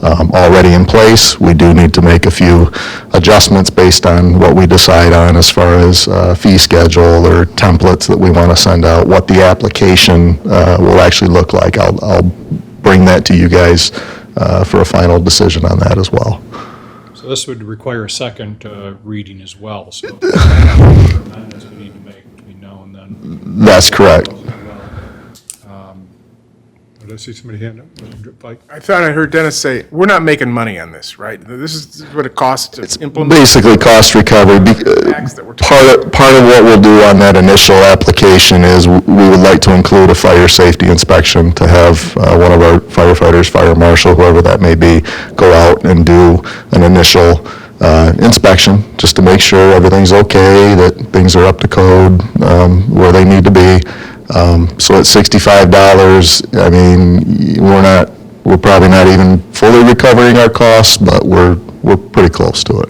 already in place. We do need to make a few adjustments based on what we decide on as far as fee schedule or templates that we want to send out, what the application will actually look like. I'll bring that to you guys for a final decision on that as well. So this would require a second reading as well, so amendments we need to make between now and then. That's correct. Did I see somebody hand up? Mr. Pike? I thought I heard Dennis say, we're not making money on this, right? This is what it costs to implement. Basically, cost recovery. Tax that we're talking Part of what we'll do on that initial application is we would like to include a fire safety inspection to have one of our firefighters, fire marshal, whoever that may be, go out and do an initial inspection, just to make sure everything's okay, that things are up to code, where they need to be. So at $65, I mean, we're probably not even fully recovering our costs, but we're pretty close to it.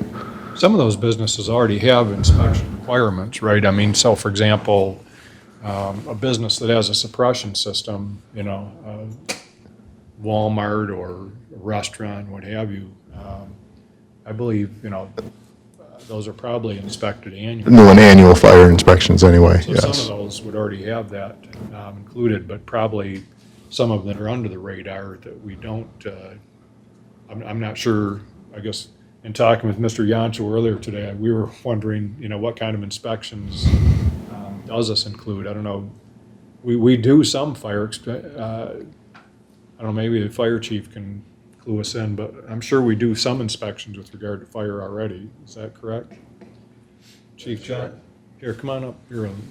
Some of those businesses already have inspection requirements, right? I mean, so for example, a business that has a suppression system, Walmart or a restaurant, what have you, I believe, those are probably inspected annually. Doing annual fire inspections anyway, So yes. some of those would already have that included, but probably some of them are under the radar that we don't, I'm not sure, I guess, in talking with Mr. Yancho earlier today, we were wondering, what kind of inspections does this include? I don't know. We do some fire, I don't know, maybe the fire chief can clue us in, but I'm sure we do some inspections with regard to fire already. Is that correct? Chief John? Here, come on up. You're on.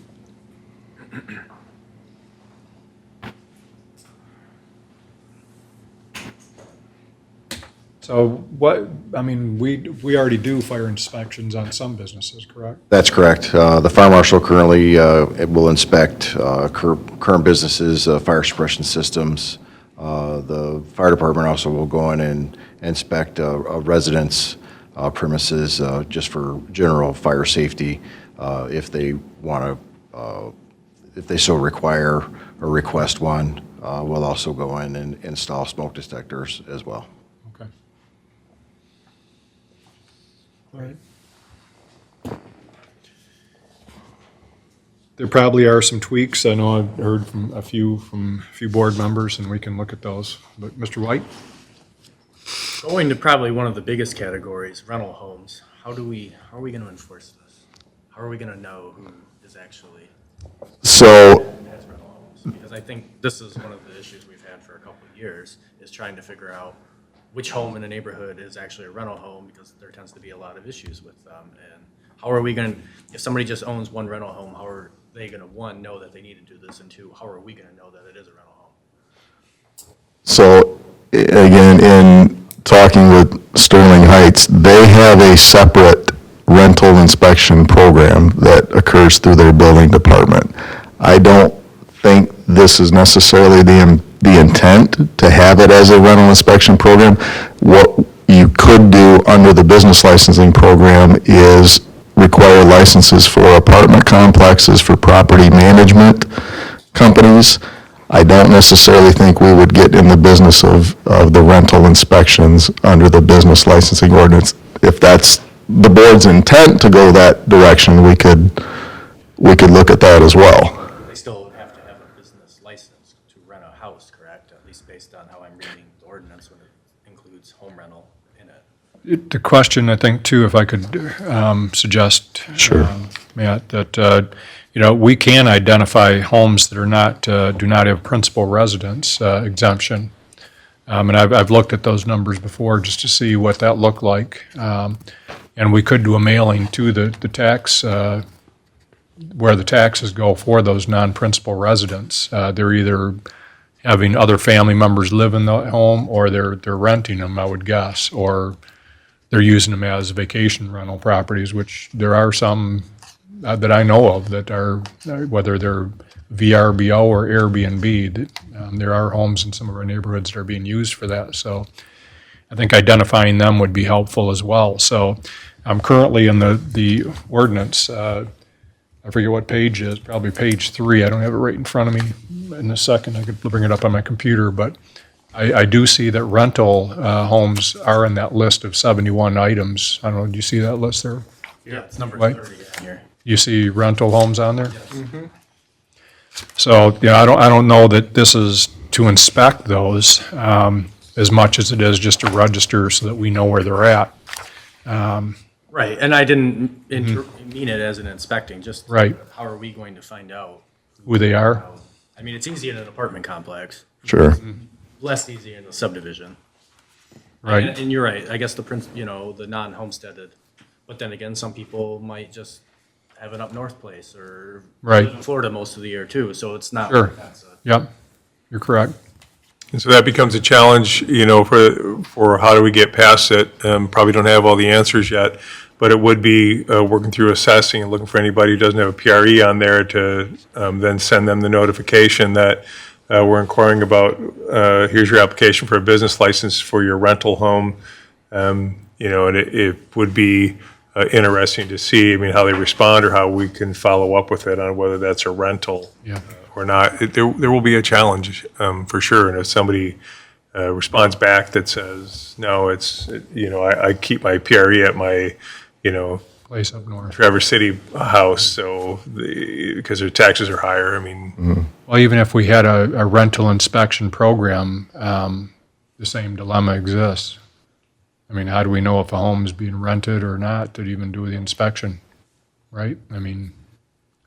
So we already do fire inspections on some businesses, correct? That's correct. The fire marshal currently will inspect current businesses' fire suppression systems. The fire department also will go in and inspect a residence premises just for general fire safety if they want to, if they so require or request one. We'll also go in and install smoke detectors as well. Okay. All right. There probably are some tweaks. I know I've heard from a few board members, and we can look at those. But Mr. White? Going to probably one of the biggest categories, rental homes. How are we going to enforce this? How are we going to know who is actually So, has rental homes? Because I think this is one of the issues we've had for a couple of years, is trying to figure out which home in a neighborhood is actually a rental home, because there tends to be a lot of issues with them. And how are we going to, if somebody just owns one rental home, how are they going to, one, know that they need to do this, and two, how are we going to know that it is a rental home? so again, in talking with Sterling Heights, they have a separate rental inspection program that occurs through their building department. I don't think this is necessarily the the intent to have it as a rental inspection program. What you could do under the business licensing program is require licenses for apartment complexes, for property management companies. I don't necessarily think we would get in the business of the rental inspections under the business licensing ordinance. If that's the board's intent to go that direction, we could look at that as well. They still would have to have a business license to rent a house, correct? At least based on how I'm reading the ordinance when it includes home rental in it. The question, I think, too, if I could suggest, Sure. Matt, that, we can identify homes that are not, do not have principal residence exemption. And I've looked at those numbers before just to see what that looked like. And we could do a mailing to the tax, where the taxes go for those non-principal residents. They're either having other family members live in the home, or they're renting them, I would guess, or they're using them as vacation rental properties, which there are some that I know of that are, whether they're VRBO or Airbnb, there are homes in some of our neighborhoods that are being used for that. So I think identifying them would be helpful as well. So I'm currently in the ordinance, I forget what page it is, probably page 3. I don't have it right in front of me. In a second, I could bring it up on my computer, but I do see that rental homes are in that list of 71 items. I don't know, do you see that list there? Yeah, it's number Right. 30 in here. You see rental homes on there? So, I don't know that this is to inspect those as much as it is just to register so that we know where they're at. Right, and I didn't mean it as an inspecting, just Right. how are we going to find out? Who they are? I mean, it's easy in an apartment complex, Sure. less easy in a subdivision. Right. And you're right, I guess the non-homesteaded, but then again, some people might just have an up north place or Right. live in Florida most of the year too, so it's not. Sure. That's a- Yep, you're correct. And so that becomes a challenge, for how do we get past it? Probably don't have all the answers yet, but it would be working through assessing and looking for anybody who doesn't have a PRE on there to then send them the notification that we're inquiring about, here's your application for a business license for your rental home. And it would be interesting to see, how they respond or how we can follow up with it on whether that's a rental Yeah. or not. There will be a challenge, for sure. And if somebody responds back that says, no, I keep my PRE at my, Place up north. Traverse City house, so, because their taxes are higher, Well, even if we had a rental inspection program, the same dilemma exists. How do we know if a home is being rented or not to even do the inspection, right?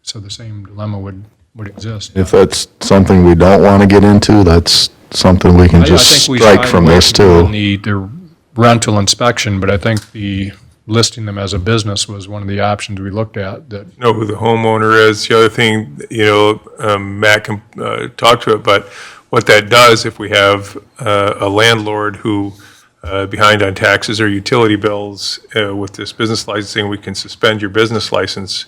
So the same dilemma would exist. If that's something we don't want to get into, that's something we can I just think we strike shied from away this from too. The rental inspection, but I think the listing them as a business was one of the options we looked at that, know who the homeowner is. The other thing, Matt can talk to it, but what that does, if we have a landlord who behind on taxes or utility bills with this business licensing, we can suspend your business license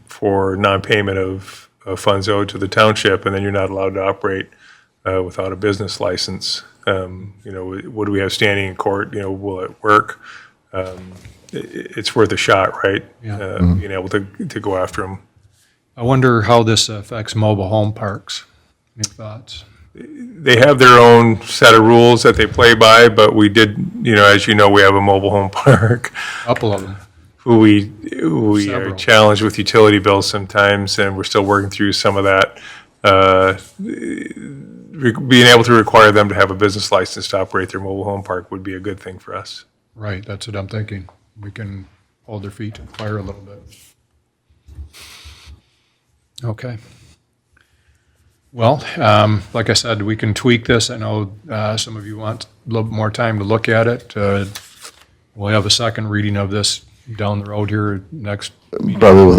for non-payment of funds owed to the township, and then you're not allowed to operate without a business license. What do we have standing in court? Will it work? It's worth a shot, right? Yeah. Being able to go after them. I wonder how this affects mobile home parks. Any thoughts? They have their own set of rules that they play by, but we did, as you know, we have a mobile home park Couple of them. who we are Several. challenged with utility bills sometimes, and we're still working through some of that. Being able to require them to have a business license to operate their mobile home park would be a good thing for us. Right, that's what I'm thinking. We can hold their feet to the fire a little bit. Okay. Well, like I said, we can tweak this. I know some of you want a little bit more time to look at it. We'll have a second reading of this down the road here next meeting. Probably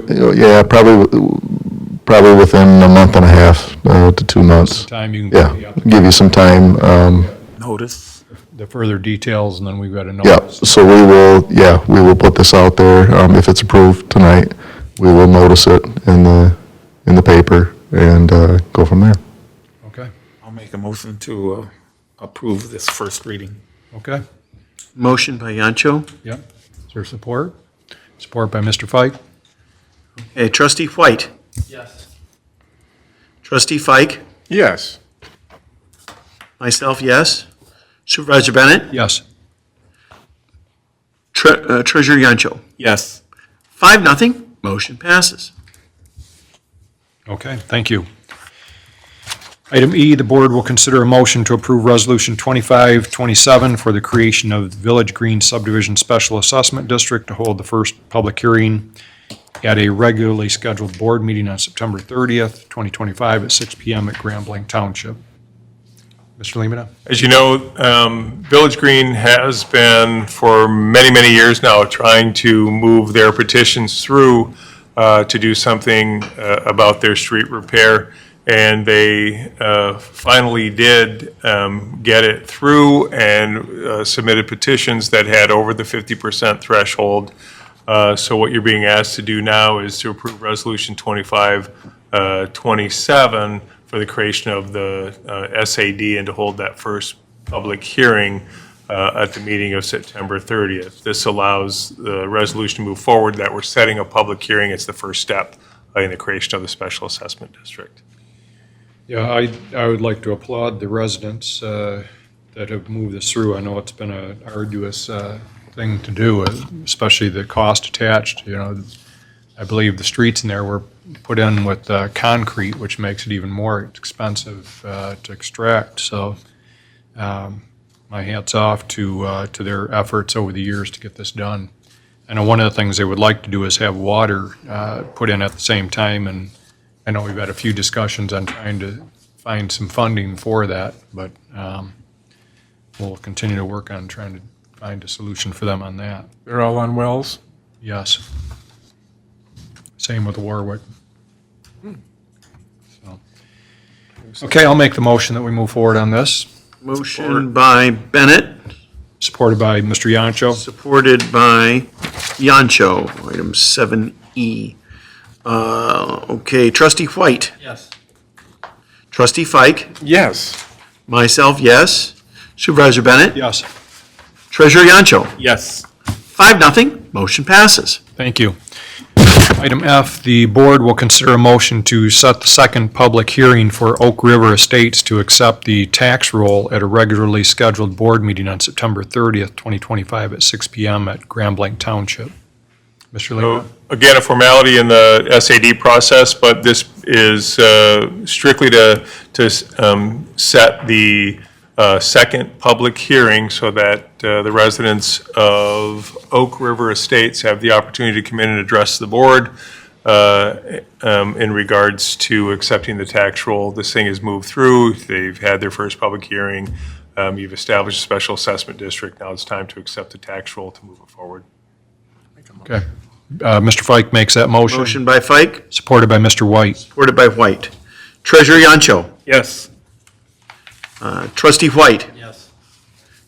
within a month and a half to 2 months. Time you can Yeah, get the give you some time. Notice. the further details, and then we've got a Yeah, notice. so we will put this out there. If it's approved tonight, we will notice it in the paper and go from there. Okay. I'll make a motion to approve this first reading. Okay, Motion by Yancho. yep. Is there support? Support by Mr. Fike? Okay, trustee White, Yes. trustee Fike, Yes. myself, yes. Supervisor Bennett, Yes. Treasurer Yancho. Yes. 5-0, motion passes. Okay, thank you. Item E, the board will consider a motion to approve Resolution 2527 for the creation of the Village Green Subdivision Special Assessment District to hold the first public hearing at a regularly scheduled board meeting on September 30th, 2025 at 6 PM at Grand Blanc Township. Mr. Lemata? As you know, Village Green has been for many, many years now trying to move their petitions through to do something about their street repair. And they finally did get it through and submitted petitions that had over the 50% threshold. So what you're being asked to do now is to approve Resolution 2527 for the creation of the SAD and to hold that first public hearing at the meeting of September 30th. This allows the resolution to move forward, that we're setting a public hearing. It's the first step in the creation of the Special Assessment District. Yeah, I would like to applaud the residents that have moved this through. I know it's been an arduous thing to do, especially the cost attached. You know, I believe the streets in there were put in with concrete, which makes it even more expensive to extract. So my hat's off to their efforts over the years to get this done. I know one of the things they would like to do is have water put in at the same time, and I know we've had a few discussions on trying to find some funding for that, but we'll continue to work on trying to find a solution for them on that. They're all on wells? Yes. Same with Warwick. So, okay, I'll make the motion that we move forward on this, Motion by Bennett, supported by Mr. Yancho. supported by Yancho, item 7E. Okay, trustee White, Yes. trustee Fike, Yes. myself, yes. Supervisor Bennett, Yes. treasurer Yancho. Yes. 5-0, motion passes. Thank you. Item F, the board will consider a motion to set the second public hearing for Oak River Estates to accept the tax roll at a regularly scheduled board meeting on September 30th, 2025 at 6 PM at Grand Blanc Township. Mr. Lehman? So, again, a formality in the SAD process, but this is strictly to set the second public hearing so that the residents of Oak River Estates have the opportunity to come in and address the board in regards to accepting the tax roll. This thing has moved through. They've had their first public hearing. You've established a special assessment district. Now it's time to accept the tax roll to move it forward. Okay. Mr. Fike makes that motion. Motion by Fike, Supported by Mr. White. supported by White. Treasurer Yancho, Yes. trustee White, Yes.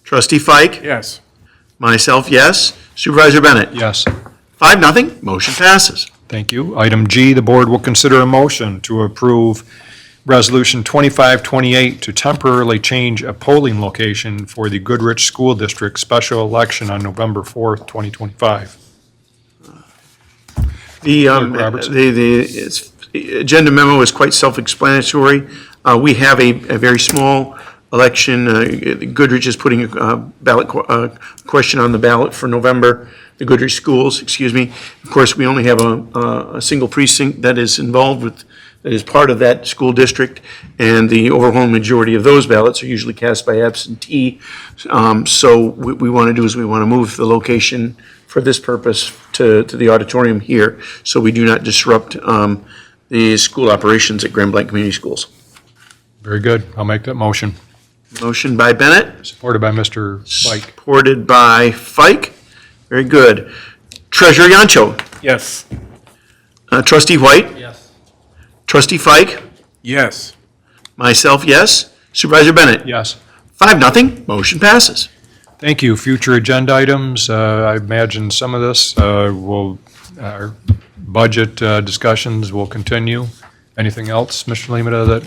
trustee Fike, Yes. myself, yes. Supervisor Bennett, Yes. 5-0, motion passes. Thank you. Item G, the board will consider a motion to approve Resolution 2528 to temporarily change a polling location for the Goodrich School District special election on November 4th, 2025. The, Clerk Robertson. agenda memo is quite self-explanatory. We have a very small election. Goodrich is putting a ballot question on the ballot for November, the Goodrich schools, excuse me. Of course, we only have a single precinct that is involved with, that is part of that school district, and the overwhelming majority of those ballots are usually cast by absentee. So what we want to do is we want to move the location for this purpose to the auditorium here, so we do not disrupt the school operations at Grand Blanc Community Schools. Very good. I'll make that motion. Motion by Bennett, Supported by Mr. Fike. supported by Fike. Very good. Treasurer Yancho, Yes. trustee White, Yes. trustee Fike, Yes. myself, yes. Supervisor Bennett, Yes. 5-0, motion passes. Thank you. Future agenda items, I imagine some of this our budget discussions will continue. Anything else, Mr. Lemata, that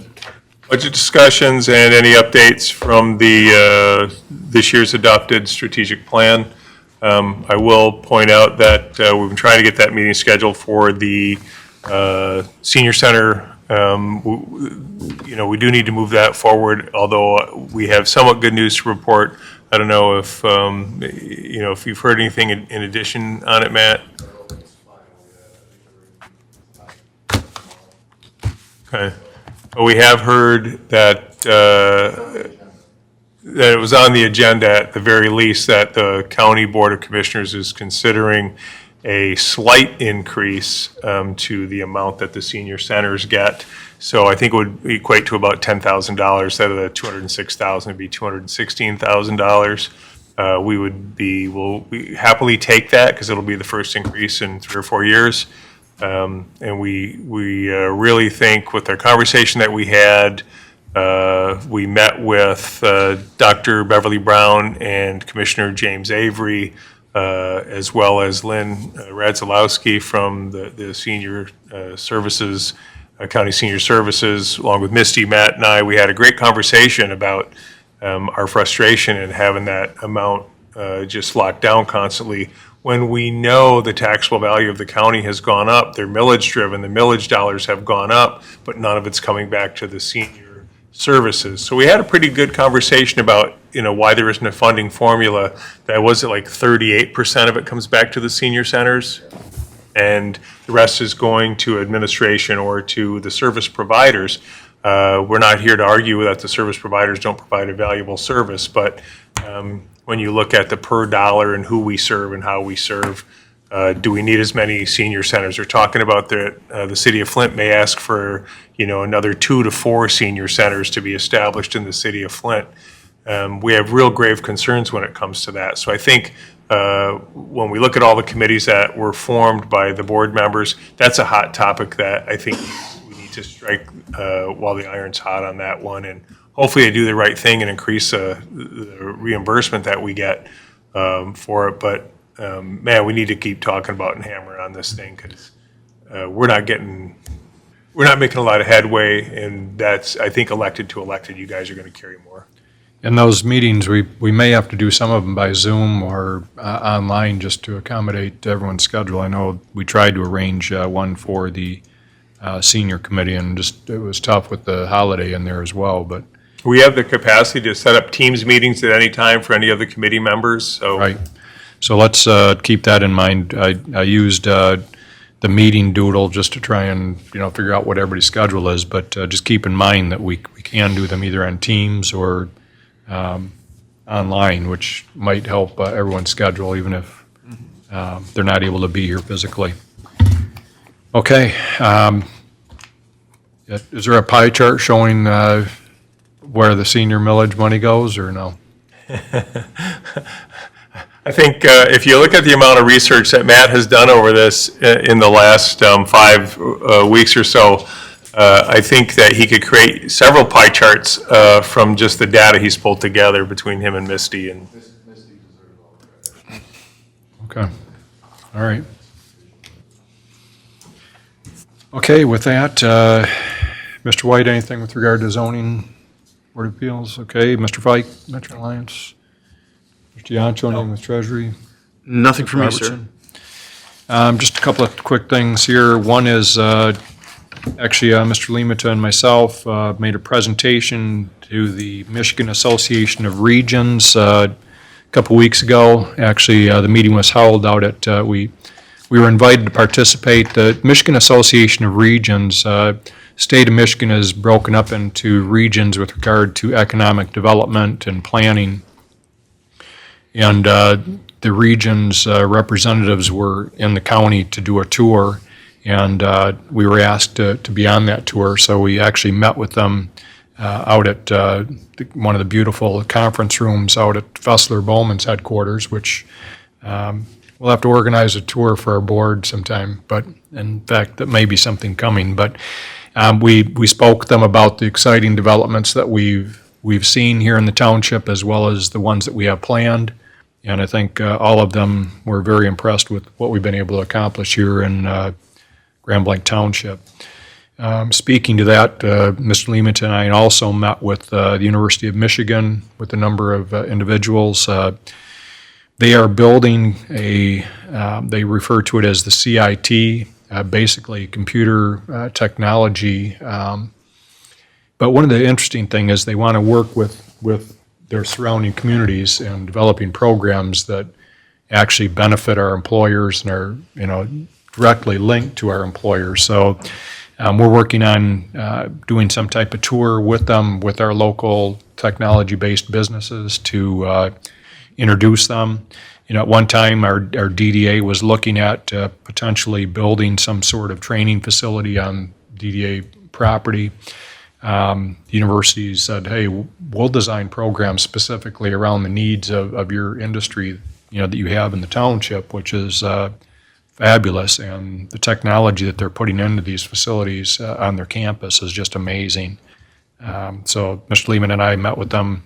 budget discussions and any updates from the, this year's adopted strategic plan. I will point out that we've been trying to get that meeting scheduled for the senior center. You know, we do need to move that forward, although we have somewhat good news to report. I don't know if, you know, if you've heard anything in addition on it, Matt? Okay. Well, we have heard that, that it was on the agenda at the very least, that the County Board of Commissioners is considering a slight increase to the amount that the senior centers get. So I think it would equate to about $10,000. Instead of the $206,000, it'd be $216,000. We'll happily take that because it'll be the first increase in 3 or 4 years. And we really think with our conversation that we had, we met with Dr. Beverly Brown and Commissioner James Avery, as well as Lynn Radzilowski from the Senior Services, County Senior Services, along with Misty, Matt, and I. We had a great conversation about our frustration in having that amount just locked down constantly. When we know the taxable value of the county has gone up, they're millage driven, the millage dollars have gone up, but none of it's coming back to the senior services. So we had a pretty good conversation about, you know, why there isn't a funding formula. That was it, like 38% of it comes back to the senior centers, and the rest is going to administration or to the service providers. We're not here to argue that the service providers don't provide a valuable service, but when you look at the per dollar and who we serve and how we serve, do we need as many senior centers? They're talking about the city of Flint may ask for, you know, another 2 to 4 senior centers to be established in the city of Flint. We have real grave concerns when it comes to that. So I think when we look at all the committees that were formed by the board members, that's a hot topic that I think we need to strike while the iron's hot on that one. And hopefully they do the right thing and increase the reimbursement that we get for it. But man, we need to keep talking about and hammering on this thing because we're not making a lot of headway, and that's, I think, elected to elected. You guys are going to carry more. In those meetings, we may have to do some of them by Zoom or online just to accommodate everyone's schedule. I know we tried to arrange one for the senior committee, and just it was tough with the holiday in there as well, but. We have the capacity to set up Teams meetings at any time for any of the committee members, so. Right. So let's keep that in mind. I used the meeting doodle just to try and, you know, figure out what everybody's schedule is, but just keep in mind that we can do them either on Teams or online, which might help everyone's schedule, even if they're not able to be here physically. Okay. Is there a pie chart showing where the senior millage money goes, or no? I think if you look at the amount of research that Matt has done over this in the last 5 weeks or so, I think that he could create several pie charts from just the data he's pulled together between him and Misty. And Okay. All right. Okay, with that, Mr. White, anything with regard to zoning, Board of Appeals? Okay, Mr. Fike, Metro Alliance? Mr. Yancho, anything with Treasury? Nothing from me, sir. Robertson? Just a couple of quick things here. One is, actually, Mr. Limata and myself made a presentation to the Michigan Association of Regions a couple weeks ago. Actually, the meeting was held out at, we were invited to participate. The Michigan Association of Regions, state of Michigan is broken up into regions with regard to economic development and planning. And the region's representatives were in the county to do a tour, and we were asked to be on that tour. So we actually met with them out at one of the beautiful conference rooms out at Fessler Bowman's headquarters, which we'll have to organize a tour for our board sometime. But in fact, that may be something coming. But we spoke to them about the exciting developments that we've seen here in the township, as well as the ones that we have planned. And I think all of them were very impressed with what we've been able to accomplish here in Grand Blanc Township. Speaking to that, Mr. Leamington and I also met with the University of Michigan with a number of individuals. They are building they refer to it as the CIT, basically computer technology. But one of the interesting things is they want to work with their surrounding communities and developing programs that actually benefit our employers and are, directly linked to our employers. So we're working on doing some type of tour with them, with our local technology-based businesses to introduce them. At one time, our DDA was looking at potentially building some sort of training facility on DDA property. The university said, hey, we'll design programs specifically around the needs of your industry, that you have in the township, which is fabulous. And the technology that they're putting into these facilities on their campus is just amazing. So Mr. Lehman and I met with them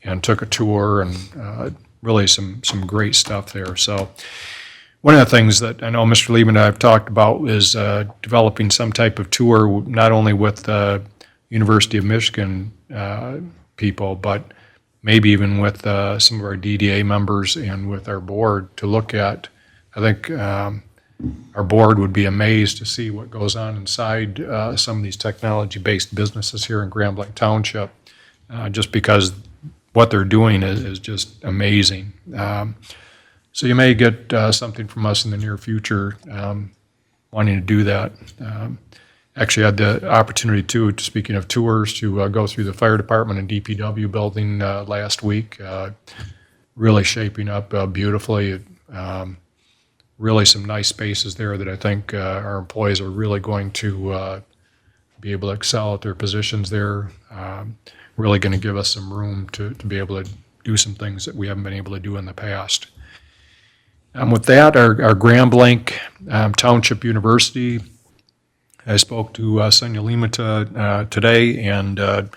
and took a tour, and really some great stuff there. So one of the things that I know Mr. Lehman and I have talked about is developing some type of tour, not only with the University of Michigan people, but maybe even with some of our DDA members and with our board to look at. I think our board would be amazed to see what goes on inside some of these technology-based businesses here in Grand Blanc Township, just because what they're doing is just amazing. So you may get something from us in the near future wanting to do that. Actually had the opportunity too, speaking of tours, to go through the fire department and DPW building last week. Really shaping up beautifully. Really some nice spaces there that I think our employees are really going to be able to excel at their positions there. Really going to give us some room to be able to do some things that we haven't been able to do in the past. With that, our Grand Blanc Township University, I spoke to Sonia Limata today, and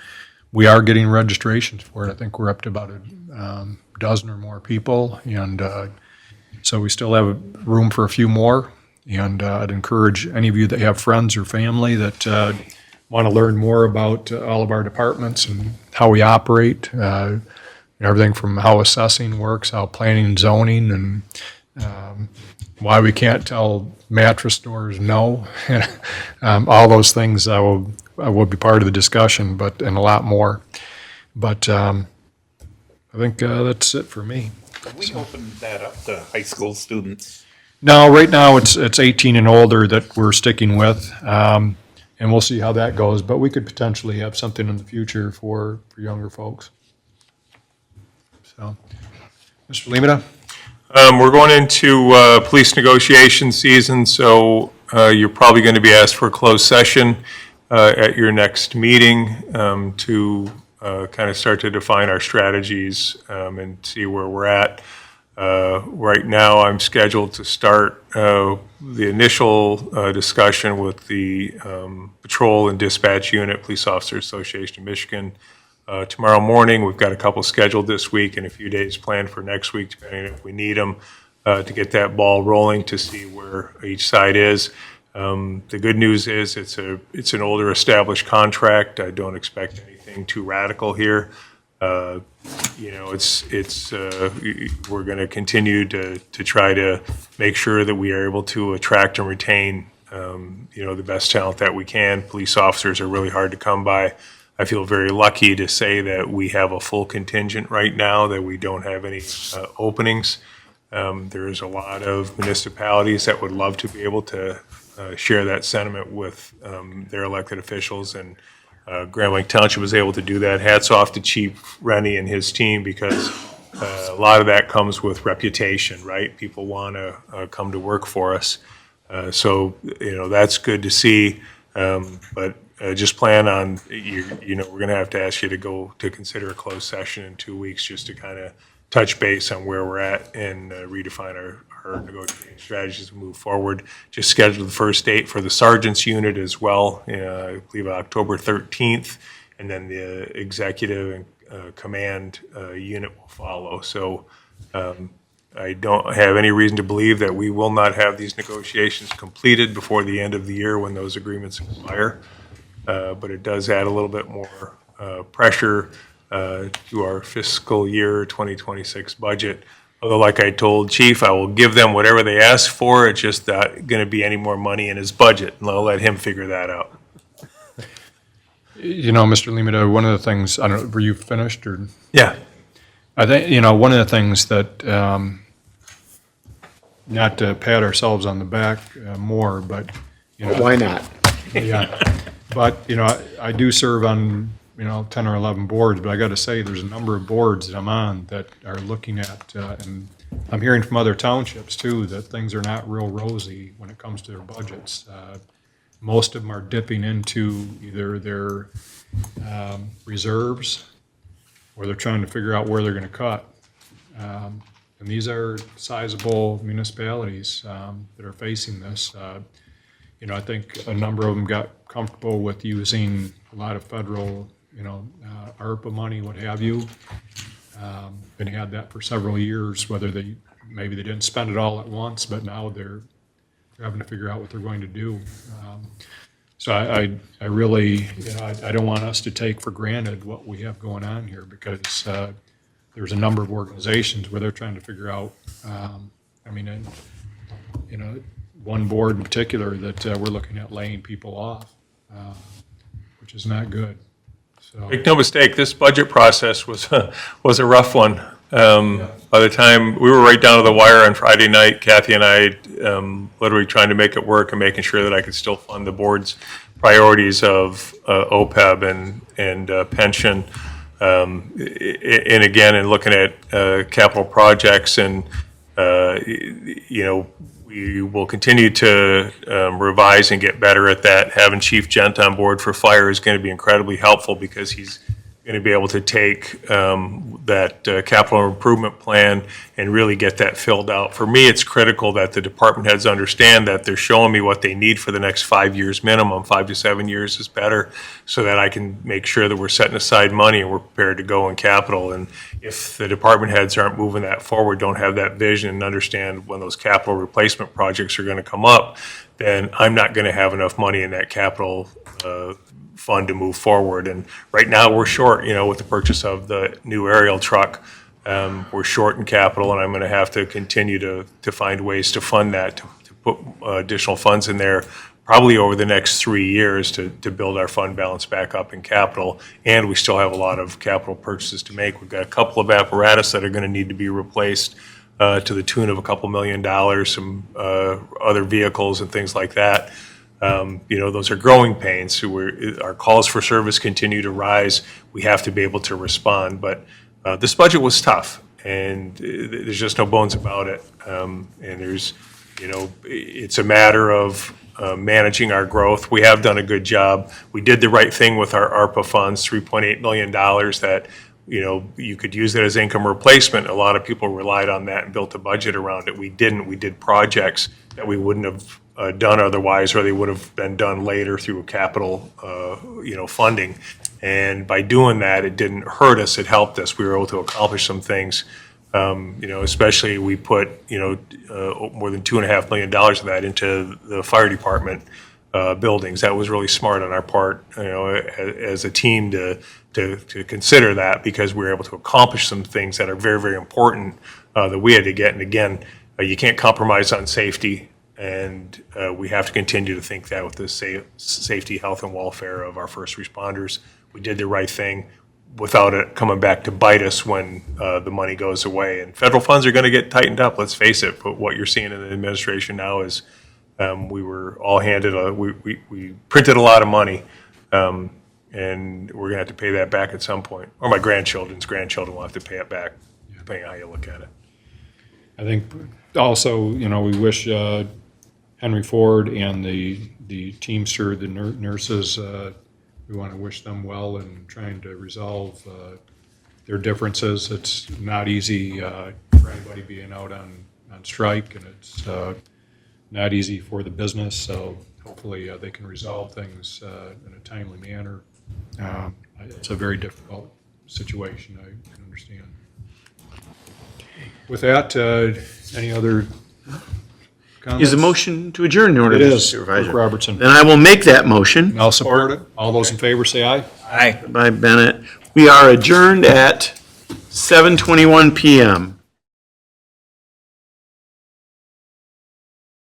we are getting registrations for it. I think we're up to about a dozen or more people, and so we still have room for a few more. And I'd encourage any of you that have friends or family that want to learn more about all of our departments and how we operate, everything from how assessing works, how planning and zoning, and why we can't tell mattress stores no. All those things will be part of the discussion, and a lot more. But I think that's it for me. Can we open that up to high school students? No, right now it's 18 and older that we're sticking with, and we'll see how that goes. But we could potentially have something in the future for younger folks. So, Mr. Limita? We're going into police negotiation season, so you're probably going to be asked for a closed session at your next meeting to kind of start to define our strategies and see where we're at. Right now, I'm scheduled to start the initial discussion with the Patrol and Dispatch Unit, Police Officers Association of Michigan. Tomorrow morning, we've got a couple scheduled this week and a few days planned for next week, depending if we need them, to get that ball rolling to see where each side is. The good news is it's an older established contract. I don't expect anything too radical here. We're going to continue to try to make sure that we are able to attract and retain, the best talent that we can. Police officers are really hard to come by. I feel very lucky to say that we have a full contingent right now, that we don't have any openings. There's a lot of municipalities that would love to be able to share that sentiment with their elected officials, and Grand Blanc Township was able to do that. Hats off to Chief Rennie and his team, because a lot of that comes with reputation, right? People want to come to work for us. So that's good to see. But just plan on, we're going to have to ask you to consider a closed session in 2 weeks, just to kind of touch base on where we're at and redefine our negotiating strategies to move forward. Just scheduled the first date for the sergeant's unit as well, I believe October 13th, and then the executive and command unit will follow. So I don't have any reason to believe that we will not have these negotiations completed before the end of the year when those agreements expire. But it does add a little bit more pressure to our fiscal year 2026 budget. Although, like I told Chief, I will give them whatever they ask for. It's just not going to be any more money in his budget, and I'll let him figure that out. You know, Mr. Limita, one of the things, I don't know, were you finished or? Yeah. I think, you know, one of the things that, not to pat ourselves on the back more, but, you know. Why not? Yeah, but, you know, I do serve on, you know, 10 or 11 boards, but I got to say, there's a number of boards that I'm on that are looking at, and I'm hearing from other townships too, that things are not real rosy when it comes to their budgets. Most of them are dipping into either their reserves, or they're trying to figure out where they're going to cut. And these are sizable municipalities that are facing this. You know, I think a number of them got comfortable with using a lot of federal, you know, ARPA money, what have you. And had that for several years, whether maybe they didn't spend it all at once, but now they're having to figure out what they're going to do. So I really, you know, I don't want us to take for granted what we have going on here, because there's a number of organizations where they're trying to figure out, I mean, and, you know, one board in particular that we're looking at laying people off, which is not good. So, Make no mistake, this budget process was a rough one. By the time, we were right down to the wire on Friday night, Kathy and I literally trying to make it work and making sure that I could still fund the board's priorities of OPEB and pension. And again, and looking at capital projects, and, you know, we will continue to revise and get better at that. Having Chief Gent on board for fire is going to be incredibly helpful, because he's going to be able to take that capital improvement plan and really get that filled out. For me, it's critical that the department heads understand that they're showing me what they need for the next 5 years minimum. 5 to 7 years is better, so that I can make sure that we're setting aside money and we're prepared to go in capital. And if the department heads aren't moving that forward, don't have that vision and understand when those capital replacement projects are going to come up, then I'm not going to have enough money in that capital fund to move forward. And right now, we're short, you know, with the purchase of the new aerial truck. We're short in capital, and I'm going to have to continue to find ways to fund that, to put additional funds in there, probably over the next 3 years, to build our fund balance back up in capital. And we still have a lot of capital purchases to make. We've got a couple of apparatus that are going to need to be replaced to the tune of a couple $1 million, some other vehicles and things like that. You know, those are growing pains. So our calls for service continue to rise. We have to be able to respond. But this budget was tough, and there's just no bones about it. And there's, you know, it's a matter of managing our growth. We have done a good job. We did the right thing with our ARPA funds, $3.8 million that, you know, you could use it as income replacement. A lot of people relied on that and built a budget around it. We didn't. We did projects that we wouldn't have done otherwise, or they would have been done later through capital, you know, funding. And by doing that, it didn't hurt us, it helped us. We were able to accomplish some things. You know, especially we put, you know, more than $2.5 million of that into the fire department buildings. That was really smart on our part, you know, as a team to consider that, because we were able to accomplish some things that are very, very important that we had to get. And again, you can't compromise on safety. And we have to continue to think that with the safety, health, and welfare of our first responders. We did the right thing without it coming back to bite us when the money goes away. And federal funds are going to get tightened up, let's face it. But what you're seeing in the administration now is we were all handed, we printed a lot of money, and we're going to have to pay that back at some point. Or my grandchildren's grandchildren will have to pay it back, depending on how you look at it. I think also, you know, we wish Henry Ford and the Teamster, the nurses, we want to wish them well in trying to resolve their differences. It's not easy for anybody being out on strike, and it's not easy for the business, so hopefully they can resolve things in a timely manner. It's a very difficult situation, I can understand. With that, any other comments? Is a motion to adjourn in order, It Mr. is, Supervisor? Clerk Robertson. Then I will make that motion. I'll support it. All those in favor say aye. Aye. By Bennett. We are adjourned at 7:21 PM.